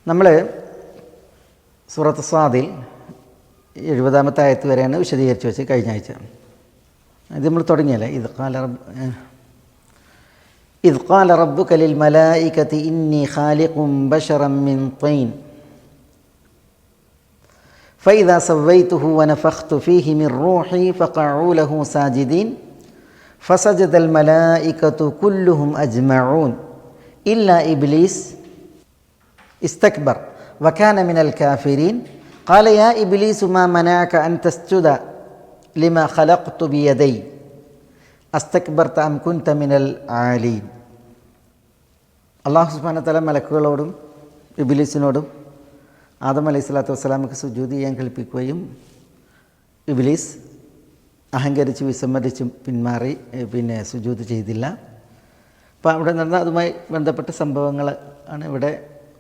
നമ്മൾ സൂറത്ത് സ്വാദിൽ 70-ാമത്തെ ആയത്ത് വരെയാണ് വിശദീകരിച്ച് വെച്ച് കഴിഞ്ഞ ആഴ്ച. ഇത് നമ്മൾ തുടങ്ങിയല്ലേ. ഇദ് ഖാല റബ്ബുക ലിൽ മലായികതി ഇന്നി ഖാലിഖും ബശറൻ മിൻ തീൻ ഫഇദാ സവൈതുഹു വനഫഖ്തു ഫീഹി മിൻ റൂഹി ഫഖഉ ലഹു സാജിദീൻ ഫസജദൽ മലായികതു കുല്ലുഹും അജ്മഊൻ ഇല്ലാ ഇബ്ലീസ് ഇസ്തക്ബർ വകാന മിനൽ കാഫിരീൻ ഖാല യാ ഇബ്ലീസു മാ മനഅക അൻ തസ്ജുദ ലിമാ ഖലഖ്തു ബിയദൈ അസ്തക്ബർത അം കുൻത മിനൽ ആലീൻ. അല്ലാഹു സുബ്ഹാനഹു വ തആല മലക്കുകളോടും ഇബ്ലീസിനോടും ആദം അലൈഹിസ്സലാത്തു വസ്സലാമക്ക് സുജൂദ് ചെയ്യാൻ കൽപ്പിക്കുകയും ഇബ്ലീസ് അഹങ്കരിച്ച് വിസമ്മതിച്ച് പിന്മാറി സുജൂദ് ചെയ്തില്ല. അപ്പോൾ അവിടെ നടന്ന അതുമായി ബന്ധപ്പെട്ട സംഭവങ്ങൾ ആണ് ഇവിടെ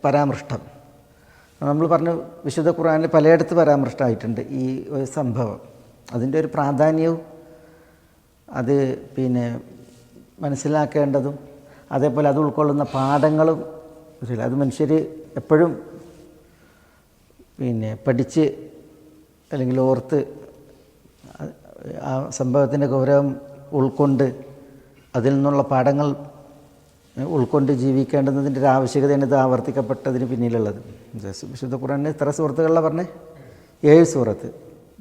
പരാമൃഷ്ടം. നമ്മൾ പറഞ്ഞു വിശുദ്ധ ഖുർആനിൽ പലയിടത്ത് പരാമൃഷ്ടമായിട്ടുണ്ട് ഈ ഒരു സംഭവം. അതിൻ്റെ ഒരു പ്രാധാന്യവും അത് മനസ്സിലാക്കേണ്ടതും അതേപോലെ അത് ഉൾക്കൊള്ളുന്ന പാഠങ്ങളും അത് മനുഷ്യർ എപ്പോഴും പഠിച്ച് അല്ലെങ്കിൽ ഓർത്ത് ആ സംഭവത്തിൻ്റെ ഗൗരവം ഉൾക്കൊണ്ട് അതിൽ നിന്നുള്ള പാഠങ്ങൾ ഉൾക്കൊണ്ട് ജീവിക്കേണ്ടുന്നതിൻ്റെ ഒരു ആവശ്യകതയാണ് ഇത് ആവർത്തിക്കപ്പെട്ടതിന് പിന്നിലുള്ളത്. വിശുദ്ധ ഖുർആനിൽ ഇത്ര സൂറത്തുകളിലാണ് പറഞ്ഞത്? 7 സൂറത്ത്.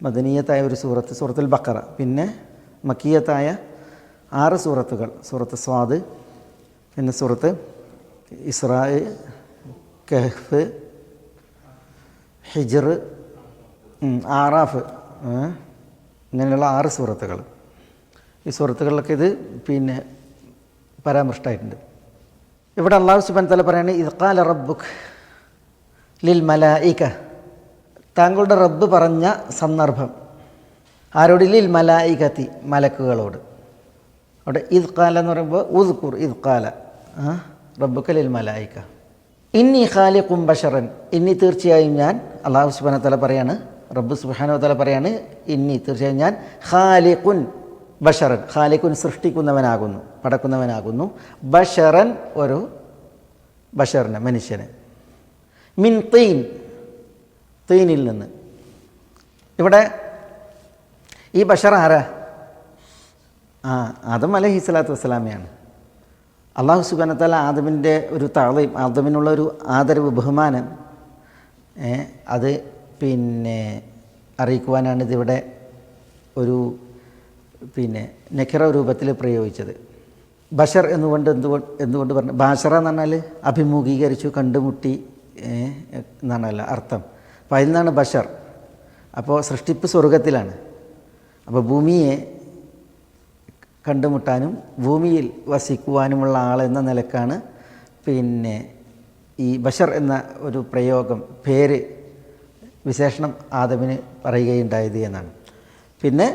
മദനീയത്തായ ഒരു സൂറത്ത് സൂറത്തുൽ ബഖറ, പിന്നെ മക്കിയത്തായ 6 സൂറത്തുകൾ സൂറത്ത് സ്വാദ്, പിന്നെ സൂറത്ത് ഇസ്രാ, കഹ്ഫ്, ഹിജ്ർ, ആറാഫ്, ഇങ്ങനെയുള്ള 6 സൂറത്തുകൾ. ഈ സൂറത്തുകളിലൊക്കെ ഇത് പരാമൃഷ്ടമായിട്ടുണ്ട്. ഇവിടെ അല്ലാഹു സുബ്ഹാനഹു വ തആല പറയുന്നത് ഇദ് ഖാല റബ്ബുക ലിൽ മലായിക, താങ്കളുടെ റബ്ബ് പറഞ്ഞ സന്ദർഭം ആരോട്? ലിൽ മലായികത്തി, മലക്കുകളോട്. അവിടെ ഇദ് ഖാല എന്ന് പറയുമ്പോൾ ഉദ്കുർ ഇദ് ഖാല റബ്ബുക ലിൽ മലായിക ഇന്നി ഖാലിഖും ബശറൻ, ഇന്നി തീർച്ചയായും ഞാൻ, അല്ലാഹു സുബ്ഹാനഹു വ തആല പറയാണ്, റബ്ബ് സുബ്ഹാനഹു വ തആല പറയാണ്, ഇന്നി തീർച്ചയായും ഞാൻ ഖാലിഖുൻ ബഷറൻ, ഖാലിഖുൻ സൃഷ്ടിക്കുന്നവനാകുന്നു, പടക്കുന്നവനാകുന്നു, ബഷറൻ ഒരു ബഷറിനെ മനുഷ്യനെ, മിൻ തീൻ, തീനിൽ നിന്ന്. ഇവിടെ ഈ ബഷർ ആരാ? ആദം അലൈഹിസ്സലാത്തു വസ്സലാമയാണ്. അല്ലാഹു സുബ്ഹാനഹു വ തആല ആദമിൻ്റെ ഒരു തഅളീം, ആദമിനുള്ള ഒരു ആദരവ്, ബഹുമാനം അത് അറിയിക്കുവാനാണ് ഇതിവിടെ ഒരു നക്കിറ രൂപത്തിൽ പ്രയോഗിച്ചത്. ബഷർ എന്തുകൊണ്ട് പറഞ്ഞു? ബാഷറ എന്ന് പറഞ്ഞാൽ അഭിമുഖീകരിച്ചു, കണ്ടുമുട്ടി എന്നാണല്ലോ അർത്ഥം. അപ്പോൾ അതിൽ നിന്നാണ് ബഷർ. അപ്പോൾ സൃഷ്ടിപ്പ് സ്വർഗത്തിലാണ്. അപ്പോൾ ഭൂമിയെ കണ്ടുമുട്ടാനും ഭൂമിയിൽ വസിക്കുവാനുമുള്ള ആളെന്ന നിലക്കാണ് ഈ ബഷർ എന്ന ഒരു പ്രയോഗം, പേര്, വിശേഷണം ആദമിന് പറയുകയുണ്ടായത് എന്നാണ്. പിന്നെ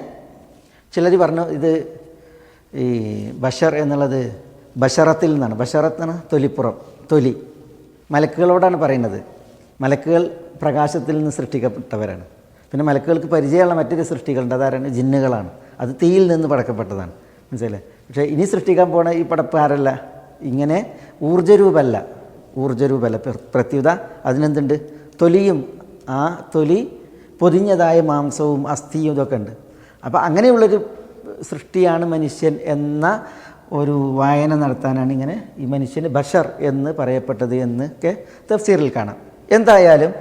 ചിലർ പറഞ്ഞു ഇത് ഈ ബഷർ എന്നുള്ളത് ബഷറത്തിൽ നിന്നാണ്. ബഷറത്ത് എന്നാണ് തൊലിപ്പുറം, തൊലി. മലക്കുകളോടാണ് പറയുന്നത്. മലക്കുകൾ പ്രകാശത്തിൽ നിന്ന് സൃഷ്ടിക്കപ്പെട്ടവരാണ്. പിന്നെ മലക്കുകൾക്ക് പരിചയമുള്ള മറ്റൊരു സൃഷ്ടികളുണ്ട്, അതാരാണ്? ജിന്നുകളാണ്. അത് തീയിൽ നിന്ന് പടക്കപ്പെട്ടതാണ്. മനസ്സിലായില്ലേ? പക്ഷേ ഇനി സൃഷ്ടിക്കാൻ പോണ ഈ പടപ്പ് ആരല്ല? ഇങ്ങനെ ഊർജ്ജരൂപല്ല, പ്രത്യുത അതിനെന്തുണ്ട്? തൊലിയും, ആ തൊലി പൊതിഞ്ഞതായ മാംസവും അസ്ഥിയും ഇതൊക്കെ ഉണ്ട്. അപ്പോൾ അങ്ങനെയുള്ളൊരു സൃഷ്ടിയാണ് മനുഷ്യൻ എന്ന ഒരു വായന നടത്താനാണ് ഇങ്ങനെ ഈ മനുഷ്യന് ബഷർ എന്ന് പറയപ്പെട്ടത് എന്നൊക്കെ തഫ്സീറിൽ കാണാം. എന്തായാലും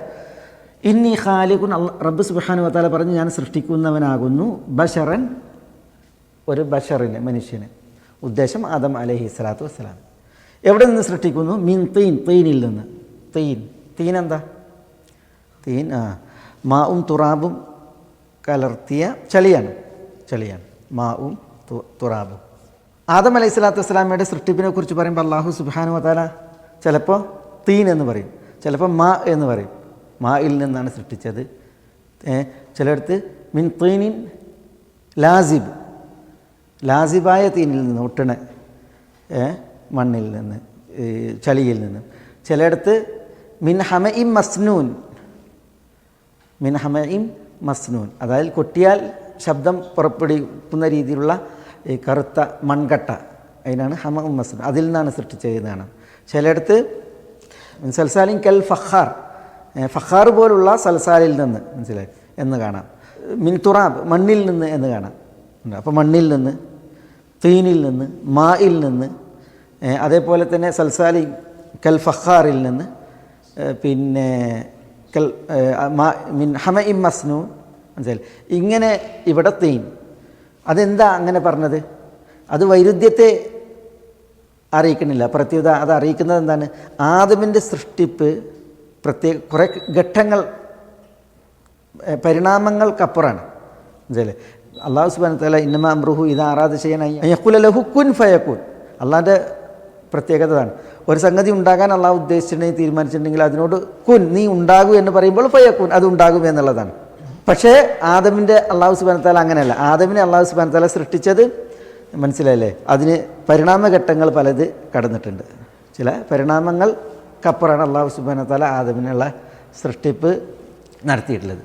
ഇന്നി ഖാലിഖുൻ, റബ്ബ് സുബ്ഹാനഹു വ തആല പറഞ്ഞു ഞാൻ സൃഷ്ടിക്കുന്നവനാകുന്നു, ബഷറൻ ഒരു ബഷറിനെ, മനുഷ്യന്. ഉദ്ദേശം ആദം അലൈഹിസ്സലാത്തു വസ്സലാം. എവിടെ നിന്ന് സൃഷ്ടിക്കുന്നു? മിൻ തീൻ, തീനിൽ നിന്ന്. തീൻ എന്താ? തീൻ മാവും തുറാബും കലർത്തിയ ചളിയാണ്. മാവും തുറാബും. ആദം അലൈഹിസ്സലാത്തു വസ്സലാമയുടെ സൃഷ്ടിപ്പിനെ കുറിച്ച് പറയുമ്പോൾ അല്ലാഹു സുബ്ഹാനഹു വ തആല ചിലപ്പോൾ തീൻ എന്ന് പറയും, ചിലപ്പോൾ മാ എന്ന് പറയും. മായിൽ നിന്നാണ് സൃഷ്ടിച്ചത്. ചിലയിടത്ത് മിൻ തീനിൻ ലാസിബ്, ലാസിബായ തീനിൽ നിന്ന്, ഒട്ടണ മണ്ണിൽ നിന്ന്, ചളിയിൽ നിന്ന്. ചിലയിടത്ത് മിൻ ഹമഇം മസ്നൂൻ, അതായത് കൊട്ടിയാൽ ശബ്ദം പുറപ്പെടുവിക്കുന്ന രീതിയിലുള്ള ഈ കറുത്ത മൺകട്ട, അതിനാണ് ഹമഉം മസ്നൂൻ, അതിൽ നിന്നാണ് സൃഷ്ടിച്ചതെന്നാണ്. ചിലയിടത്ത് മിൻ സൽസാലിൻ കൽ ഫഖാർ, ഫഖാർ പോലുള്ള സൽസാലിൽ നിന്ന്, മനസ്സിലായി എന്ന് കാണാം. മിൻ തുറാബ്, മണ്ണിൽ നിന്ന് എന്ന് കാണാം. അപ്പോൾ മണ്ണിൽ നിന്ന്, തീനിൽ നിന്ന്, മായിൽ നിന്ന്, അതേപോലെ തന്നെ സൽസാലി കൽ ഫഖാറിൽ നിന്ന്, പിന്നെ കൽ മിൻ ഹമഇം മസ്നൂൻ, മനസ്സിലായി. ഇങ്ങനെ ഇവിടെ തീൻ. അതെന്താ അങ്ങനെ പറഞ്ഞത്? അത് വൈരുദ്ധ്യത്തെ അറിയിക്കുന്നില്ല, പ്രത്യേകത അത് അറിയിക്കുന്നത് എന്താണ്? ആദമിൻ്റെ സൃഷ്ടിപ്പ് പ്രത്യേക കുറേ ഘട്ടങ്ങൾ, പരിണാമങ്ങൾക്കപ്പുറമാണ്. മനസ്സിലായി. അള്ളാഹു സുബ്ഹാനഹു വ തആല ഇന്നമാ അംറുഹു ഇദാ അറാദ ശൈഅൻ അൻ യഖൂല ലഹു കുൻ ഫയകൂൻ. അള്ളാഹിൻ്റെ പ്രത്യേകത അതാണ്. ഒരു സംഗതി ഉണ്ടാകാൻ അള്ളാഹു ഉദ്ദേശിച്ചിട്ടുണ്ടെങ്കിൽ, തീരുമാനിച്ചിട്ടുണ്ടെങ്കിൽ അതിനോട് കുൻ, നീ ഉണ്ടാകൂ എന്ന് പറയുമ്പോൾ ഫയകൂൻ, അത് ഉണ്ടാകും എന്നുള്ളതാണ്. പക്ഷേ ആദമിൻ്റെ അള്ളാഹു സുബ്ഹാനഹു വ തആല അങ്ങനെയല്ല. ആദമിനെ അള്ളാഹു സുബ്ഹാനഹു വ തആല സൃഷ്ടിച്ചത്, മനസ്സിലായില്ലേ, അതിന് പരിണാമഘട്ടങ്ങൾ പലത് കടന്നിട്ടുണ്ട്. ചില പരിണാമങ്ങൾക്കപ്പുറമാണ് അള്ളാഹു സുബ്ഹാനഹു വ തആല ആദമിനുള്ള സൃഷ്ടിപ്പ് നടത്തിയിട്ടുള്ളത്.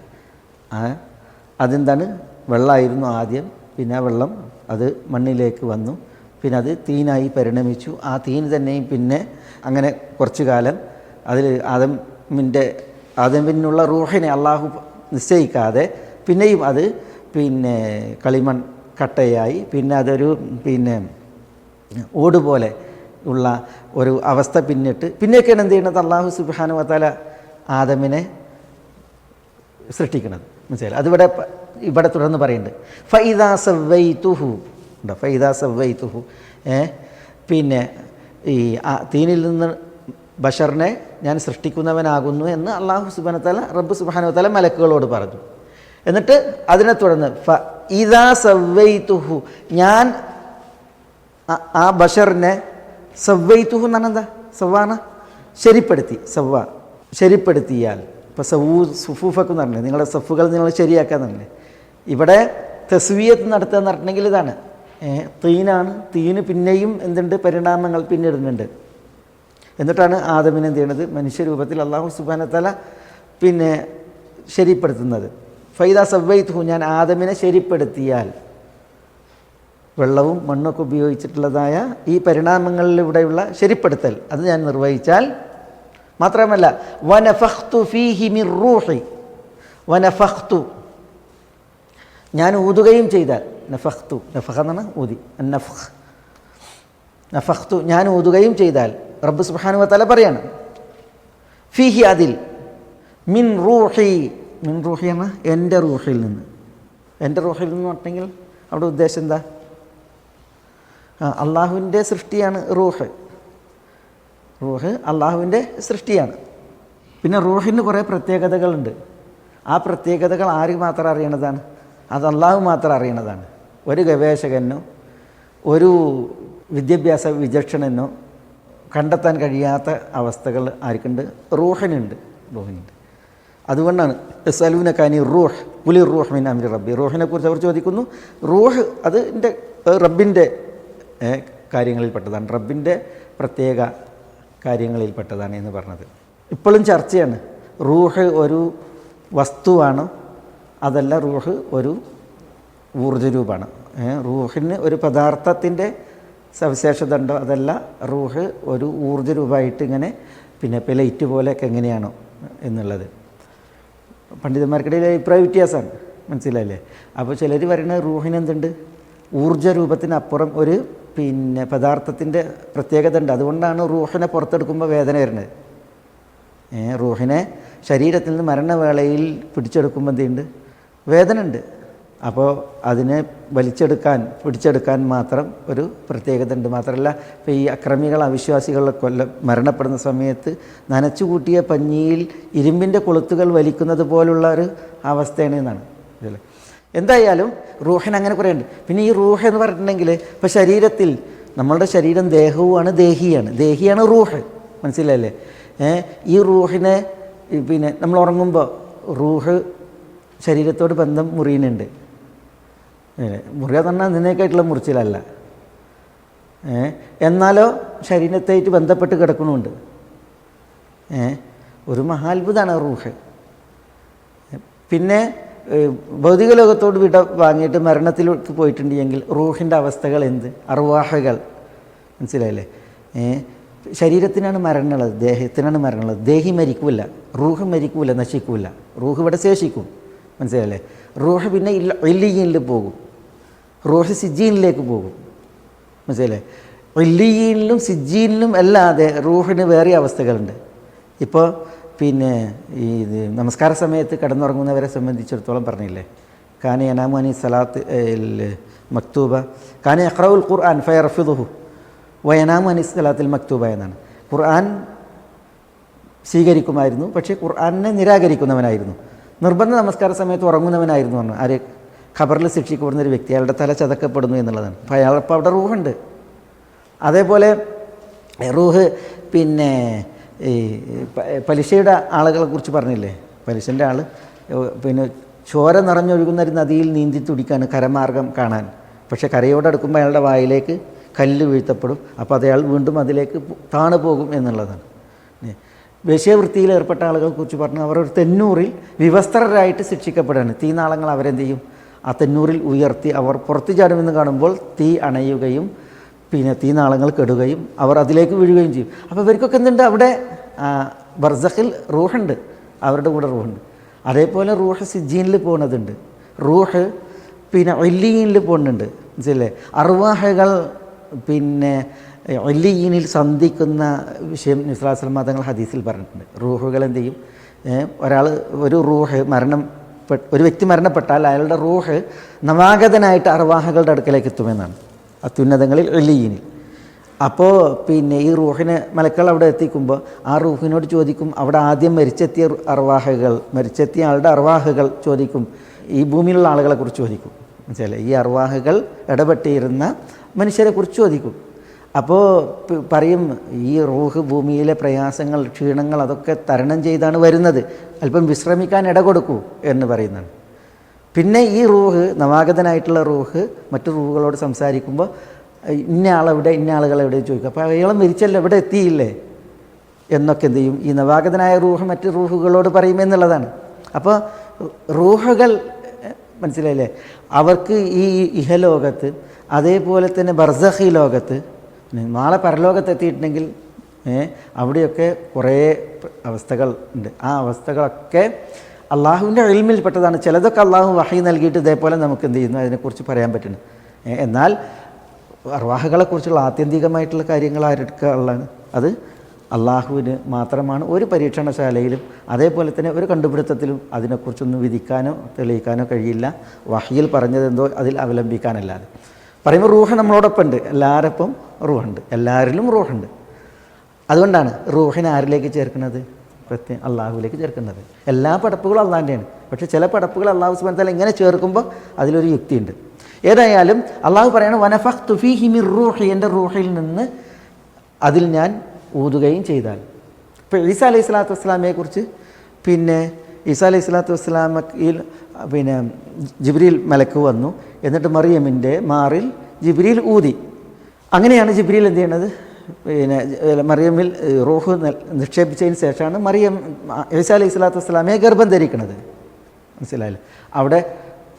അതെന്താണ്? വെള്ളമായിരുന്നു ആദ്യം, പിന്നെ ആ വെള്ളം അത് മണ്ണിലേക്ക് വന്നു, പിന്നെ അത് തീനായി പരിണമിച്ചു. ആ തീൻ തന്നെയും പിന്നെ അങ്ങനെ കുറച്ചു കാലം അതിൽ ആദമിനുള്ള റൂഹിനെ അള്ളാഹു നിശ്ചയിക്കാതെ പിന്നെയും അത് പിന്നെ കളിമൺ കട്ടയായി, പിന്നെ അതൊരു ഓടുപോലെ ഉള്ള ഒരു അവസ്ഥ പിന്നെയൊക്കെയാണ് എന്ത് ചെയ്യുന്നത്? അള്ളാഹു സുബ്ഹാനഹു വ തആല ആദമിനെ സൃഷ്ടിക്കുന്നത്. മനസ്സിലായി. അതിവിടെ തുടർന്ന് പറയുന്നുണ്ട്, ഫൈദാ സവ്വൈതുഹു, ഫൈദാ സവ്വൈതുഹു, പിന്നെ ഈ തീനിൽ നിന്ന് ബഷറിനെ ഞാൻ സൃഷ്ടിക്കുന്നവനാകുന്നു എന്ന് അള്ളാഹു സുബ്ഹാനഹു വ തആല, റബ്ബ് സുബ്ഹാനഹു വ തആല മലക്കുകളോട് പറഞ്ഞു. എന്നിട്ട് അതിനെ തുടർന്ന് ഫഇദാ സവ്വൈതുഹു, ഞാൻ ആ ബഷറിനെ സവ്വൈതുഹു എന്ന് പറഞ്ഞാൽ എന്താ? സവ്വാന, ശരിപ്പെടുത്തി. ശരിപ്പെടുത്തിയാൽ, ഇപ്പോൾ സുഫൂഫൊക്കെ എന്ന് പറഞ്ഞില്ലേ, നിങ്ങളുടെ സഫുകൾ നിങ്ങൾ ശരിയാക്കാന്ന് പറഞ്ഞില്ലേ. ഇവിടെ തസ്വിയത്ത് നടത്തുക എന്ന് പറഞ്ഞിട്ടുണ്ടെങ്കിൽ ഇതാണ്, തീനാണ്. തീന് പിന്നെയും എന്തുണ്ട്? പരിണാമങ്ങൾ പിന്നിടുന്നുണ്ട്. എന്നിട്ടാണ് ആദമിനെ എന്ത് ചെയ്യണത്? മനുഷ്യരൂപത്തിൽ അള്ളാഹു സുബ്ഹാനഹു വ തആല പിന്നെ ശരിപ്പെടുത്തുന്നത്. ഫൈദാ സവ്വൈതുഹു, ഞാൻ ആദമിനെ ശരിപ്പെടുത്തിയാൽ, വെള്ളവും മണ്ണൊക്കെ ഉപയോഗിച്ചിട്ടുള്ളതായ ഈ പരിണാമങ്ങളിലൂടെയുള്ള ശരിപ്പെടുത്തൽ അത് ഞാൻ നിർവഹിച്ചാൽ, മാത്രമല്ല വനഫഖ്തു ഫീഹി മിർ റൂഹി, വനഫഖ്തു, ഞാൻ ഊതുകയും ചെയ്താൽ, നഫഖ്തു, നഫഖ എന്നാണ് ഊതി, നഫഖ്, നഫഖ്തു, ഞാൻ ഊതുകയും ചെയ്താൽ, റബ്ബ് സുബ്ഹാനഹു വ തആല പറയാണ്, ഫീഹി, അതിൽ, മിൻ റൂഹി, മിൻ റൂഹി എന്ന എൻ്റെ റൂഹിൽ നിന്ന്. എൻ്റെ റൂഹിൽ നിന്ന് പറഞ്ഞെങ്കിൽ അവിടെ ഉദ്ദേശം എന്താ? അള്ളാഹുവിൻ്റെ സൃഷ്ടിയാണ് റൂഹ്. റൂഹ് അള്ളാഹുവിൻ്റെ സൃഷ്ടിയാണ്. പിന്നെ റൂഹിന് കുറേ പ്രത്യേകതകളുണ്ട്. ആ പ്രത്യേകതകൾ ആര് മാത്രം അറിയണതാണ്? അത് അള്ളാഹു മാത്രം അറിയണതാണ്. ഒരു ഗവേഷകനോ ഒരു വിദ്യാഭ്യാസ വിചക്ഷണനോ കണ്ടെത്താൻ കഴിയാത്ത അവസ്ഥകൾ ആർക്കുണ്ട്? റൂഹിനുണ്ട്. അതുകൊണ്ടാണ് യസ്അലൂനക റൂഹ് ഖുലി റൂഹ് മിൻ അംരി റബ്ബി, റൂഹിനെ കുറിച്ച് അവർ ചോദിക്കുന്നു. റൂഹ് അത് റബ്ബിൻ്റെ കാര്യങ്ങളിൽപ്പെട്ടതാണ്, റബ്ബിൻ്റെ പ്രത്യേക കാര്യങ്ങളിൽപ്പെട്ടതാണ് എന്ന് പറഞ്ഞത്. ഇപ്പോഴും ചർച്ചയാണ്, റൂഹ് ഒരു വസ്തുവാണോ അതല്ല റൂഹ് ഒരു ഊർജ്ജരൂപമാണ്. റൂഹിന് ഒരു പദാർത്ഥത്തിൻ്റെ സവിശേഷത ഉണ്ടോ അതല്ല റൂഹ് ഒരു ഊർജ്ജരൂപമായിട്ട് ഇങ്ങനെ പിന്നെ ലൈറ്റ് പോലെയൊക്കെ എങ്ങനെയാണോ എന്നുള്ളത് പണ്ഡിതന്മാർക്കിടയിൽ അഭിപ്രായ വ്യത്യാസമാണ്. മനസ്സിലായില്ലേ? അപ്പോൾ ചിലർ പറയുന്നത് റൂഹിന് എന്തുണ്ട്? ഊർജ്ജരൂപത്തിനപ്പുറം ഒരു പിന്നെ പദാർത്ഥത്തിൻ്റെ പ്രത്യേകത ഉണ്ട്. അതുകൊണ്ടാണ് റൂഹിനെ പുറത്തെടുക്കുമ്പോൾ വേദന വരുന്നത്. റൂഹിനെ ശരീരത്തിൽ നിന്ന് മരണവേളയിൽ പിടിച്ചെടുക്കുമ്പോൾ എന്തുണ്ട്? വേദന ഉണ്ട്. അപ്പോൾ അതിനെ പിടിച്ചെടുക്കാൻ മാത്രം ഒരു പ്രത്യേകത ഉണ്ട്. മാത്രമല്ല, ഇപ്പോൾ ഈ അക്രമികൾ അവിശ്വാസികളെ മരണപ്പെടുന്ന സമയത്ത് നനച്ചു കൂട്ടിയ പഞ്ഞിയിൽ ഇരുമ്പിൻ്റെ കൊളുത്തുകൾ വലിക്കുന്നത് പോലുള്ള ഒരു അവസ്ഥയാണ് എന്നാണ് ഇതിൽ. എന്തായാലും റൂഹിന് അങ്ങനെ കുറേ ഉണ്ട്. പിന്നെ ഈ റൂഹ് എന്ന് പറഞ്ഞിട്ടുണ്ടെങ്കിൽ ഇപ്പോൾ ശരീരത്തിൽ നമ്മളുടെ ശരീരം ദേഹവുമാണ്, ദേഹിയാണ് റൂഹ്. മനസ്സിലല്ലേ? ഈ റൂഹിനെ പിന്നെ നമ്മൾ ഉറങ്ങുമ്പോൾ റൂഹ് ശരീരത്തോട് ബന്ധം മുറിയുന്നുണ്ട്. മുറിയാന്ന് പറഞ്ഞാൽ നിന്നേക്കായിട്ടുള്ള മുറിച്ചിലല്ല, എന്നാലോ ശരീരത്തായിട്ട് ബന്ധപ്പെട്ട് കിടക്കണമുണ്ട്. ഒരു മഹാത്ഭുതമാണ് റൂഹ്. പിന്നെ ഭൗതിക ലോകത്തോട് വിട വാങ്ങിയിട്ട് മരണത്തിലേക്ക് പോയിട്ടുണ്ടെങ്കിൽ റൂഹിൻ്റെ അവസ്ഥകൾ എന്ത്? അർവാഹകൾ, മനസ്സിലായില്ലേ? ശരീരത്തിനാണ് മരണമുള്ളത്, ദേഹത്തിനാണ് മരണമുള്ളത്. ദേഹി മരിക്കൂല, റൂഹ് മരിക്കൂല, നശിക്കൂല. റൂഹ് ഇവിടെ ശേഷിക്കും. മനസ്സിലല്ലേ? റൂഹ് പിന്നെ ഇല്ലിയീനിൽ പോകും, റൂഹ് സിജ്ജീനിലേക്ക് പോകും. മനസ്സിലല്ലേ? ഇല്ലിയീനിലും സിജ്ജീനിലും അല്ലാതെ റൂഹിന് വേറെ അവസ്ഥകളുണ്ട്. ഇപ്പോൾ പിന്നെ ഈ നമസ്കാര സമയത്ത് കിടന്നുറങ്ങുന്നവരെ സംബന്ധിച്ചിടത്തോളം പറഞ്ഞില്ലേ, കാന യനാമു അനി സലാത്ത് മക്തൂബ കാന യഖ്റഉൽ ഖുർആൻ ഫയർഫിദുഹു വയനാമു അനി സലാത്തിൽ മക്തൂബ എന്നാണ്. ഖുർആൻ സ്വീകരിക്കുമായിരുന്നു, പക്ഷേ ഖുർആനെ നിരാകരിക്കുന്നവനായിരുന്നു. നിർബന്ധ നമസ്കാര സമയത്ത് ഉറങ്ങുന്നവനായിരുന്നു പറഞ്ഞു. ആര്? ഖബറിൽ ശിക്ഷിക്കപ്പെടുന്ന ഒരു വ്യക്തി, അയാളുടെ തല ചതക്കപ്പെടുന്നു എന്നുള്ളതാണ്. അപ്പോൾ അയാളിപ്പോൾ അവിടെ റൂഹുണ്ട്. അതേപോലെ റൂഹ് പിന്നെ ഈ പലിശയുടെ ആളുകളെ കുറിച്ച് പറഞ്ഞില്ലേ, പലിശൻ്റെ ആൾ പിന്നെ ചോര നിറഞ്ഞൊഴുകുന്ന ഒരു നദിയിൽ നീന്തി തുടിക്കാണ് കരമാർഗം കാണാൻ. പക്ഷേ കരയോടടുക്കുമ്പോൾ അയാളുടെ വായിലേക്ക് കല്ല് വീഴ്ത്തപ്പെടും. അപ്പോൾ അത് അയാൾ വീണ്ടും അതിലേക്ക് താണു പോകും എന്നുള്ളതാണ്. വേശ്യാവൃത്തിയിൽ ഏർപ്പെട്ട ആളുകളെ കുറിച്ച് പറഞ്ഞു, അവർ ഒരു തെന്നൂറിൽ വിവസ്ത്രരായിട്ട് ശിക്ഷിക്കപ്പെടുകയാണ്. തീനാളങ്ങൾ അവരെന്ത് ചെയ്യും? ആ തെന്നൂറിൽ ഉയർത്തി അവർ പുറത്തു ചാടുമെന്ന് കാണുമ്പോൾ തീ അണയുകയും പിന്നെ തീനാളങ്ങൾ കെടുകയും അവർ അതിലേക്ക് വീഴുകയും ചെയ്യും. അപ്പോൾ ഇവർക്കൊക്കെ എന്തുണ്ട്? അവിടെ ബർസഖിൽ റൂഹുണ്ട്, അവരുടെ കൂടെ റൂഹുണ്ട്. അതേപോലെ റൂഹ് സിജ്ജീനിൽ പോകുന്നതുണ്ട്, റൂഹ് പിന്നെ ഇല്ലിയീനിൽ പോകുന്നുണ്ട്. മനസ്സിലല്ലേ? അർവാഹകൾ പിന്നെ ഇല്ലിയീനിൽ സന്ധിക്കുന്ന വിഷയം നബി സ്വല്ലല്ലാഹു അലൈഹി വസല്ലം തങ്ങൾ ഹദീസിൽ പറഞ്ഞിട്ടുണ്ട്. റൂഹുകൾ എന്ത് ചെയ്യും? ഒരു റൂഹ് ഒരു വ്യക്തി മരണപ്പെട്ടാൽ അയാളുടെ റൂഹ് നവാഗതനായിട്ട് അർവാഹകളുടെ അടുക്കലേക്ക് എത്തുമെന്നാണ്, അത്യുന്നതങ്ങളിൽ ഇല്ലിയീനിൽ. അപ്പോൾ പിന്നെ ഈ റൂഹിനെ മലക്കൾ അവിടെ എത്തിക്കുമ്പോൾ ആ റൂഹിനോട് ചോദിക്കും, അവിടെ ആദ്യം മരിച്ചെത്തിയ മരിച്ചെത്തിയ ആളുടെ അർവാഹുകൾ ചോദിക്കും, ഈ ഭൂമിയിലുള്ള ആളുകളെക്കുറിച്ച് ചോദിക്കും. മനസ്സിലായി? ഈ അർവാഹുകൾ ഇടപെട്ടിരുന്ന മനുഷ്യരെക്കുറിച്ച് ചോദിക്കും. അപ്പോൾ പറയും, ഈ റൂഹ് ഭൂമിയിലെ പ്രയാസങ്ങൾ, ക്ഷീണങ്ങൾ അതൊക്കെ തരണം ചെയ്താണ് വരുന്നത്, അല്പം വിശ്രമിക്കാൻ ഇട കൊടുക്കൂ എന്ന് പറയുന്നതാണ്. പിന്നെ ഈ റൂഹ്, നവാഗതനായിട്ടുള്ള റൂഹ് മറ്റു റൂഹുകളോട് സംസാരിക്കുമ്പോൾ ഇന്ന ആളെവിടെ, ഇന്ന ആളുകളെവിടെ ചോദിക്കും. അപ്പോൾ അയാൾ മരിച്ചല്ലോ, ഇവിടെ എത്തിയില്ലേ എന്നൊക്കെ എന്ത് ചെയ്യും? ഈ നവാഗതനായ റൂഹ് മറ്റ് റൂഹുകളോട് പറയുമെന്നുള്ളതാണ്. അപ്പോൾ റൂഹുകൾ മനസ്സിലായില്ലേ, അവർക്ക് ഈ ഇഹലോകത്ത് അതേപോലെ തന്നെ ബർസഖി ലോകത്ത് നാളെ പരലോകത്തെത്തിയിട്ടുണ്ടെങ്കിൽ അവിടെയൊക്കെ കുറേ അവസ്ഥകൾ ഉണ്ട്. ആ അവസ്ഥകളൊക്കെ അള്ളാഹുവിൻ്റെ ഇൽമിൽപ്പെട്ടതാണ്. ചിലതൊക്കെ അള്ളാഹു വഹി നൽകിയിട്ട് ഇതേപോലെ നമുക്ക് എന്ത് ചെയ്യുന്നു, അതിനെക്കുറിച്ച് പറയാൻ പറ്റുന്നു. എന്നാൽ അർവാഹുകളെക്കുറിച്ചുള്ള ആത്യന്തികമായിട്ടുള്ള കാര്യങ്ങൾ ആർക്കുള്ളതാണ്? അത് അള്ളാഹുവിന് മാത്രമാണ്. ഒരു പരീക്ഷണശാലയിലും അതേപോലെ തന്നെ ഒരു കണ്ടുപിടുത്തത്തിലും അതിനെക്കുറിച്ചൊന്നും വിധിക്കാനോ തെളിയിക്കാനോ കഴിയില്ല. വഹിയിൽ പറഞ്ഞതെന്തോ അതിൽ അവലംബിക്കാനല്ലാതെ. പറയുമ്പോൾ റൂഹ് നമ്മളോടൊപ്പം ഉണ്ട്, എല്ലാവരൊപ്പം റൂഹുണ്ട്, എല്ലാവരിലും റൂഹുണ്ട്. അതുകൊണ്ടാണ് റൂഹിനെ ആരിലേക്ക് ചേർക്കുന്നത്? പ്രത്യേകം അള്ളാഹുവിലേക്ക് ചേർക്കുന്നത്. എല്ലാ പടപ്പുകളും അള്ളാഹിൻ്റെയാണ്. പക്ഷേ ചില പടപ്പുകൾ അള്ളാഹു സുബ്ഹാനഹു വ തആല ഇങ്ങനെ ചേർക്കുമ്പോൾ അതിലൊരു യുക്തിയുണ്ട്. ഏതായാലും അള്ളാഹു പറയണം, വനഫഖ്തു ഫീഹി മിർ റൂഹി, എൻ്റെ റൂഹിൽ നിന്ന് അതിൽ ഞാൻ ഊതുകയും ചെയ്താൽ. ഇപ്പോൾ ഈസാ അലൈഹി സ്വലാത്തു വസ്സലാമയെക്കുറിച്ച് പിന്നെ ഈസാ അലൈഹി സ്വലാത്തു വസ്സലാമയിൽ പിന്നെ ജിബ്രീൽ മലക്ക് വന്നു, എന്നിട്ട് മറിയമിൻ്റെ മാറിൽ ജിബ്രീൽ ഊതി. അങ്ങനെയാണ് ജിബ്രീൽ എന്ത് ചെയ്യണത്? പിന്നെ മറിയമിൽ റൂഹ് നിക്ഷേപിച്ചതിന് ശേഷമാണ് ഈസാ അലൈഹി സ്വലാത്തു വസ്സലാമയെ ഗർഭം ധരിക്കുന്നത്. മനസ്സിലായില്ലേ? അവിടെ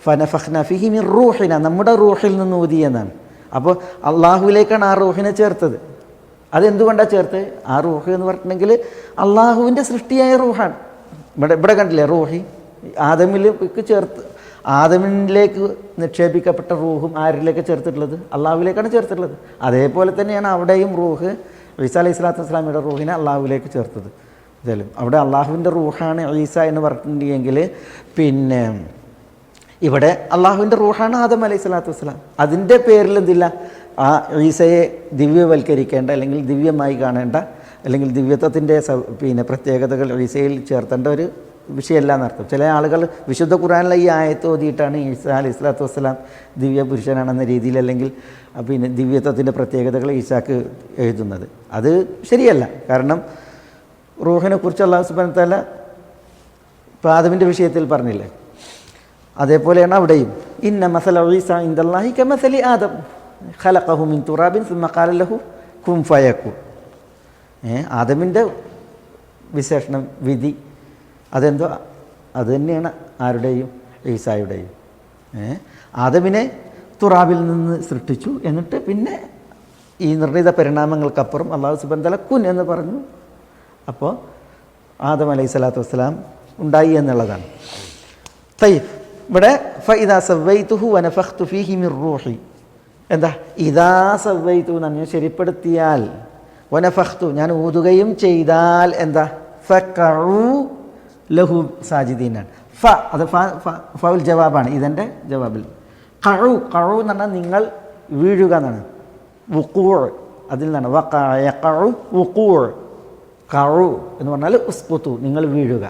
ഫനഫഖ്ന ഫീഹി മിർ റൂഹിന, നമ്മുടെ റൂഹിൽ നിന്ന് ഊതി എന്നാണ്. അപ്പോൾ അള്ളാഹുവിലേക്കാണ് ആ റൂഹിനെ ചേർത്തത്. അതെന്തുകൊണ്ടാണ് ചേർത്ത്? ആ റൂഹ് എന്ന് പറഞ്ഞിട്ടുണ്ടെങ്കിൽ അള്ളാഹുവിൻ്റെ സൃഷ്ടിയായ റൂഹാണ്. ഇവിടെ കണ്ടില്ലേ, റൂഹി ആദമിലേക്ക് ചേർത്ത്, ആദമിലേക്ക് നിക്ഷേപിക്കപ്പെട്ട റൂഹും ആരിലേക്ക് ചേർത്തിട്ടുള്ളത്? അള്ളാഹുവിലേക്കാണ് ചേർത്തിട്ടുള്ളത്. അതേപോലെ തന്നെയാണ് അവിടെയും റൂഹ് ഈസാ അലൈഹി സ്വലാത്തു വസ്സലാമിയുടെ റൂഹിനെ അള്ളാഹുവിലേക്ക് ചേർത്തത്. ഇതായാലും അവിടെ അള്ളാഹുവിൻ്റെ റൂഹാണ് ഈസ എന്ന് പറഞ്ഞിട്ടുണ്ടെങ്കിൽ പിന്നെ ഇവിടെ അള്ളാഹുവിൻ്റെ റൂഹാണ് ആദം അലൈഹി സ്വലാത്തു വസ്സലാം. അതിൻ്റെ പേരിൽ എന്തില്ല, ആ ഈസയെ ദിവ്യവൽക്കരിക്കേണ്ട അല്ലെങ്കിൽ ദിവ്യമായി കാണേണ്ട അല്ലെങ്കിൽ ദിവ്യത്വത്തിൻ്റെ പിന്നെ പ്രത്യേകതകൾ ഈസയിൽ ചേർത്തേണ്ട ഒരു വിഷയമല്ല എന്നർത്ഥം. ചില ആളുകൾ വിശുദ്ധ ഖുർആനിലെ ഈ ആയത്ത് ഓതിയിട്ടാണ് ഈസാ അലൈഹി സ്വലാത്തു വസ്സലാം ദിവ്യ പുരുഷനാണെന്ന രീതിയിൽ അല്ലെങ്കിൽ പിന്നെ ദിവ്യത്വത്തിൻ്റെ പ്രത്യേകതകൾ ഈസാക്ക് എഴുതുന്നത്. അത് ശരിയല്ല. കാരണം റൂഹിനെ കുറിച്ച് അല്ലാഹു സുബ്ഹാനഹു വ തആല ഇപ്പോൾ ആദമിൻ്റെ വിഷയത്തിൽ പറഞ്ഞില്ലേ, അതേപോലെയാണ് അവിടെയും. ഇന്ന മസല ഈസ ഇൻദല്ലാഹി കമസലി ആദം ഖലഖഹു മിൻ തുറാബിൻ സുമ്മ ഖാല ലഹു കുൻ ഫയകുൻ. ആദമിൻ്റെ വിശേഷണം, വിധി അതെന്തോ അത് തന്നെയാണ് ആരുടെയും ഈസായുടെയും. ആദമിനെ തുറാബിൽ നിന്ന് സൃഷ്ടിച്ചു, എന്നിട്ട് പിന്നെ ഈ നിർണീത പരിണാമങ്ങൾക്കപ്പുറം അള്ളാഹു സുബ്ഹാനഹു വ തആല കുൻ എന്ന് പറഞ്ഞു. അപ്പോൾ ആദം അലൈഹി സ്വലാത്തു വസ്സലാം ഉണ്ടായി എന്നുള്ളതാണ്. തയ്യിബ്, ഇവിടെ ഫഇദാ സവ്വൈതുഹു വനഫഖ്തു ഫീഹി മിർ റൂഹി, എന്താ ഇദാ സവ്വൈതു എന്ന് പറഞ്ഞാൽ ശരിപ്പെടുത്തിയാൽ, വനഫഖ്തു ഞാൻ ഊതുകയും ചെയ്താൽ, എന്താ ഫഖഉ ലഹു സാജിദീനാണ്. അത് ഫൗൽ ജവാബാണ്, ഇതെൻ്റെ ജവാബിൽ. ഖഉ എന്ന് പറഞ്ഞാൽ നിങ്ങൾ വീഴുക എന്നാണ്. വുഖൂഅ് അതിൽ നിന്നാണ്. വഖഅ യഖഉ വുഖൂഅ്. ഖഉ എന്ന് പറഞ്ഞാൽ ഉസ്ഖുതു നിങ്ങൾ വീഴുക.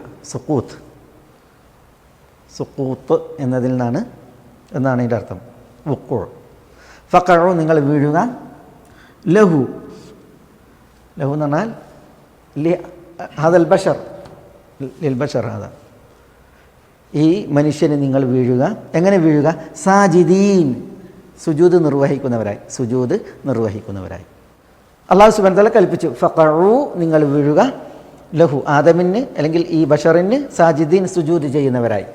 സുഖൂത്ത് എന്നതിൽ നിന്നാണ് എന്നാണ് ഇതിൻ്റെ അർത്ഥം. വുഖൂഅ്. ഫഖഉ നിങ്ങൾ വീഴുക. ലഹു എന്ന് പറഞ്ഞാൽ ഹദൽ ബഷർ ലിൽ ബഷർ ഹദ, ഈ മനുഷ്യന് നിങ്ങൾ വീഴുക. എങ്ങനെ വീഴുക? സാജിദീൻ സുജൂദ് നിർവഹിക്കുന്നവരായി. അല്ലാഹു സുബ്ഹാനഹു വ തആല കൽപ്പിച്ചു, ഫഖഉ നിങ്ങൾ വീഴുക, ലഹു ആദമിന് അല്ലെങ്കിൽ ഈ ബഷറിന്, സാജിദീൻ സുജൂദ് ചെയ്യുന്നവരായി.